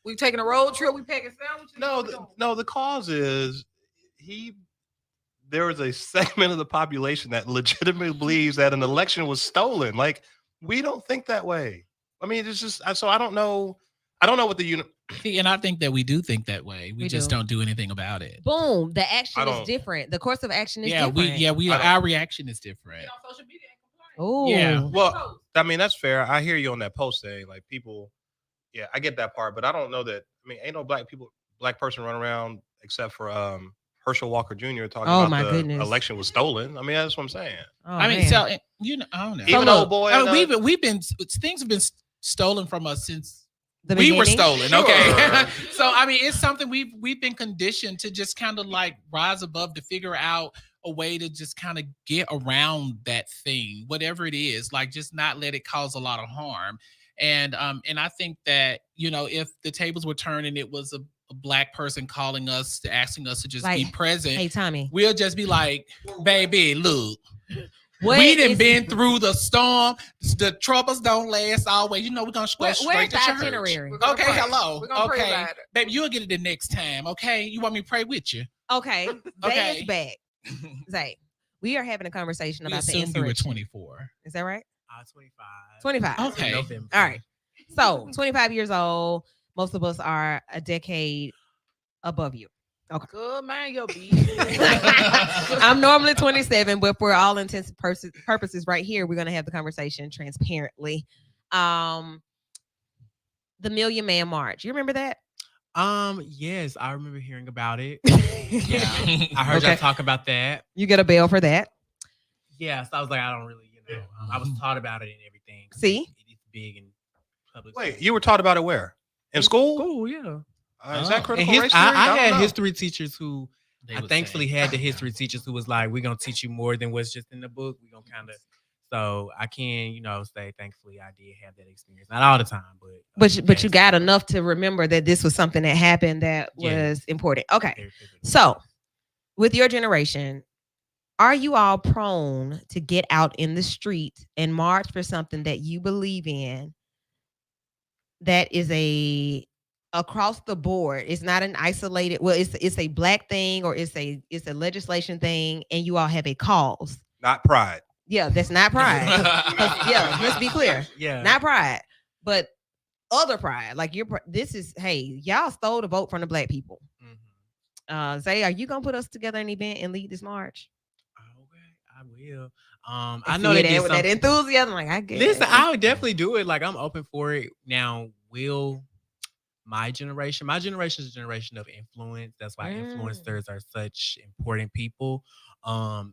[SPEAKER 5] we taking a road trip. We packing sandwiches. What we doing?
[SPEAKER 4] The cause is there is a segment of the population that legitimately believes that an election was stolen. Like, we don't think that way. I mean, it's just so I don't know. I don't know what the
[SPEAKER 7] See, and I think that we do think that way. We just
[SPEAKER 1] do.
[SPEAKER 7] don't do anything about it.
[SPEAKER 1] Boom. The action is different. The course of action is different.
[SPEAKER 7] Our reaction is different.
[SPEAKER 5] Get on social media and complain.
[SPEAKER 1] Oh,
[SPEAKER 7] Yeah.
[SPEAKER 4] Well, I mean, that's fair. I hear you on that post saying like people. Yeah, I get that part, but I don't know that. I mean, ain't no black person run around except for Herschel Walker Jr. talking about the election was stolen. I mean, that's what I'm saying.
[SPEAKER 1] Oh,
[SPEAKER 7] I mean,
[SPEAKER 1] man.
[SPEAKER 7] so I don't know.
[SPEAKER 4] Even old boy.
[SPEAKER 7] We've been things have been stolen from us since
[SPEAKER 1] The
[SPEAKER 7] we were
[SPEAKER 1] beginning?
[SPEAKER 7] stolen.
[SPEAKER 4] Sure.
[SPEAKER 7] Okay, so I mean, it's something we've been conditioned to just kind of like rise above to figure out a way to just kind of get around that thing, whatever it is, like just not let it cause a lot of harm. And I think that, if the tables were turned and it was a black person calling us, asking us to just be present,
[SPEAKER 1] Hey, Tommy.
[SPEAKER 7] we'll just be like, baby, look, we done been through the storm. The troubles don't last always. We're going to go straight
[SPEAKER 1] Where's
[SPEAKER 7] to
[SPEAKER 1] the
[SPEAKER 7] church.
[SPEAKER 1] itinerary?
[SPEAKER 5] We're gonna
[SPEAKER 7] Okay,
[SPEAKER 5] pray.
[SPEAKER 7] hello.
[SPEAKER 5] We're gonna pray
[SPEAKER 7] Okay,
[SPEAKER 5] about it.
[SPEAKER 7] baby, you'll get it the next time. Okay, you want me to pray with you?
[SPEAKER 1] Okay. Zay
[SPEAKER 7] Okay.
[SPEAKER 1] is back. Zay, we are having a conversation
[SPEAKER 7] We
[SPEAKER 1] about the
[SPEAKER 7] assumed you were
[SPEAKER 1] insurrection.
[SPEAKER 7] 24.
[SPEAKER 1] Is that right?
[SPEAKER 6] 25.
[SPEAKER 1] 25.
[SPEAKER 7] Okay.
[SPEAKER 6] November.
[SPEAKER 1] All right. So 25 years old. Most of us are a decade above you. Okay.
[SPEAKER 5] Good man, your beat.
[SPEAKER 1] I'm normally 27, but for all intents and purposes, right here, we're gonna have the conversation transparently. The Million Man March. You remember that?
[SPEAKER 6] Yes, I remember hearing about it.
[SPEAKER 1] Yeah.
[SPEAKER 6] I heard
[SPEAKER 1] Okay.
[SPEAKER 6] y'all talk about that.
[SPEAKER 1] You get a bell for that.
[SPEAKER 6] Yeah, so I was like, I don't really, I was taught about it and everything.
[SPEAKER 1] See?
[SPEAKER 6] It's big in public.
[SPEAKER 4] Wait, you were taught about it where? In school?
[SPEAKER 6] School, yeah.
[SPEAKER 4] Is that
[SPEAKER 6] And
[SPEAKER 4] critical race theory?
[SPEAKER 6] I
[SPEAKER 4] don't
[SPEAKER 6] had
[SPEAKER 4] know.
[SPEAKER 6] history teachers who
[SPEAKER 7] They
[SPEAKER 6] I
[SPEAKER 7] would
[SPEAKER 6] thankfully
[SPEAKER 7] say.
[SPEAKER 6] had the history teachers who was like, we're gonna teach you more than what's just in the book. We're gonna kind of so I can, say thankfully I did have that experience. Not all the time,
[SPEAKER 1] But you got enough to remember that this was something that happened that
[SPEAKER 6] Yeah.
[SPEAKER 1] was important. Okay.
[SPEAKER 6] very pivotal.
[SPEAKER 1] So, with your generation, are you all prone to get out in the street and march for something that you believe in that is a across the board? It's not an isolated, well, it's a black thing or it's a legislation thing, and you all have a cause.
[SPEAKER 4] Not pride.
[SPEAKER 1] Yeah, that's not pride. 'Cause, yeah, let's be clear.
[SPEAKER 6] Yeah.
[SPEAKER 1] Not pride, but other pride. Like this is, hey, y'all stole the vote from the black people.
[SPEAKER 6] Mhm.
[SPEAKER 1] Zay, are you gonna put us together an event and lead this march?
[SPEAKER 6] Okay. I will.
[SPEAKER 1] I
[SPEAKER 6] I know
[SPEAKER 1] see
[SPEAKER 6] they
[SPEAKER 1] that
[SPEAKER 6] did
[SPEAKER 1] with that
[SPEAKER 6] something.
[SPEAKER 1] enthusiasm. Like I get.
[SPEAKER 6] Listen, I would definitely do it. Like I'm open for it. Now, will my generation is a generation of influence. That's why influencers are such important people.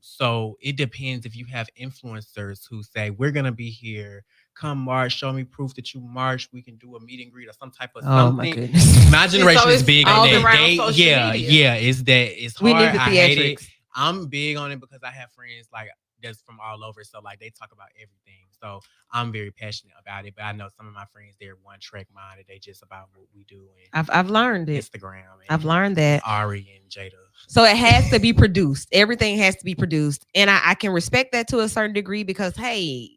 [SPEAKER 6] So it depends if you have influencers who say, we're gonna be here, come march, show me proof that you marched, we can do a meet and greet or some type of
[SPEAKER 1] Oh my
[SPEAKER 6] something.
[SPEAKER 1] goodness.
[SPEAKER 6] My generation is
[SPEAKER 5] it's
[SPEAKER 6] big on
[SPEAKER 5] all
[SPEAKER 6] that.
[SPEAKER 5] around social
[SPEAKER 6] Yeah,
[SPEAKER 5] media.
[SPEAKER 6] it's that it's hard.
[SPEAKER 1] We need the
[SPEAKER 6] I hate it.
[SPEAKER 1] theatrics.
[SPEAKER 6] I'm big on it because I have friends like that's from all over. So like they talk about everything. So I'm very passionate about it. But I know some of my friends, they're one track minded. They just about what we do and
[SPEAKER 1] I've learned it.
[SPEAKER 6] Instagram. And
[SPEAKER 1] I've learned that.
[SPEAKER 6] Ari and Jada.
[SPEAKER 1] So it has to be produced. Everything has to be produced. And I can respect that to a certain degree because hey,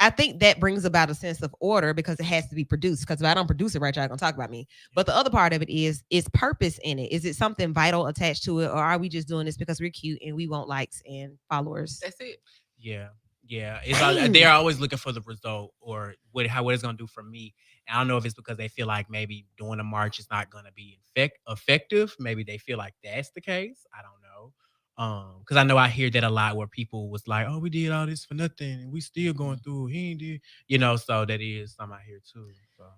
[SPEAKER 1] I think that brings about a sense of order because it has to be produced. Because if I don't produce it right, y'all gonna talk about me. But the other part of it is purpose in it. Is it something vital attached to it, or are we just doing this because we're cute and we want likes and followers?
[SPEAKER 5] That's it.
[SPEAKER 6] Yeah. It's they're always looking for the result or what it's gonna do for me. And I don't know if it's because they feel like maybe doing a march is not gonna be effective. Maybe they feel like that's the case. I don't know. Because I know I hear that a lot where people was like, "Oh, we did all this for nothing, and we still going through." He ain't did, so that is something I hear too.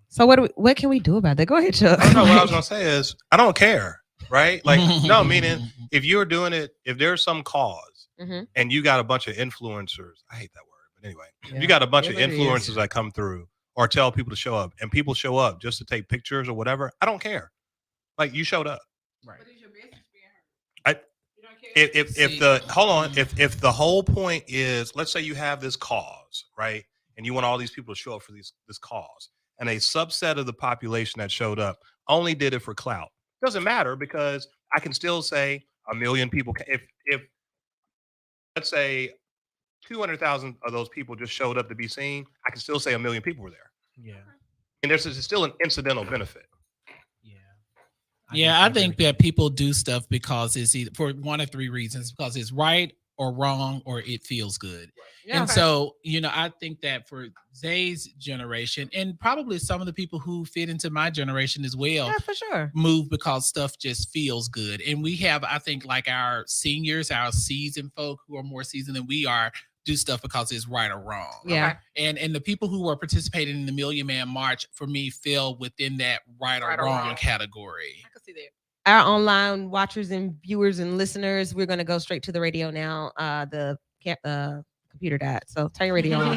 [SPEAKER 1] So what can we do about that? Go ahead, Chuck.
[SPEAKER 4] I don't know what I was gonna say is I don't care, right? Like no, meaning if you're doing it, if there's some cause and you got a bunch of influencers, I hate that word, but anyway, you got a bunch of influencers that come through or tell people to show up, and people show up just to take pictures or whatever. I don't care. Like you showed up,
[SPEAKER 6] right?
[SPEAKER 4] If the whole point is, let's say you have this cause, right, and you want all these people to show up for this cause, and a subset of the population that showed up only did it for clout, doesn't matter because I can still say 1 million people. If let's say 200,000 of those people just showed up to be seen, I can still say 1 million people were there.
[SPEAKER 6] Yeah,
[SPEAKER 4] and there's still an incidental benefit.
[SPEAKER 7] Yeah, I think that people do stuff because it's either for one of three reasons: because it's right or wrong, or it feels good.
[SPEAKER 5] Yeah,
[SPEAKER 7] and so, I think that for Zay's generation, and probably some of the people who fit into my generation as well,
[SPEAKER 1] Yeah, for sure.
[SPEAKER 7] move because stuff just feels good. And we have, I think, like our seniors, our seasoned folk who are more seasoned than we are, do stuff because it's right or wrong.
[SPEAKER 1] Yeah.
[SPEAKER 7] And the people who were participating in the Million Man March, for me, fell within that right or wrong category.
[SPEAKER 5] I can see that.
[SPEAKER 1] Our online watchers and viewers and listeners, we're gonna go straight to the radio now. The computer died, so turn your radio on.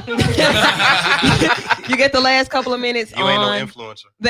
[SPEAKER 1] You get the last couple of minutes
[SPEAKER 4] You ain't no influencer.
[SPEAKER 1] The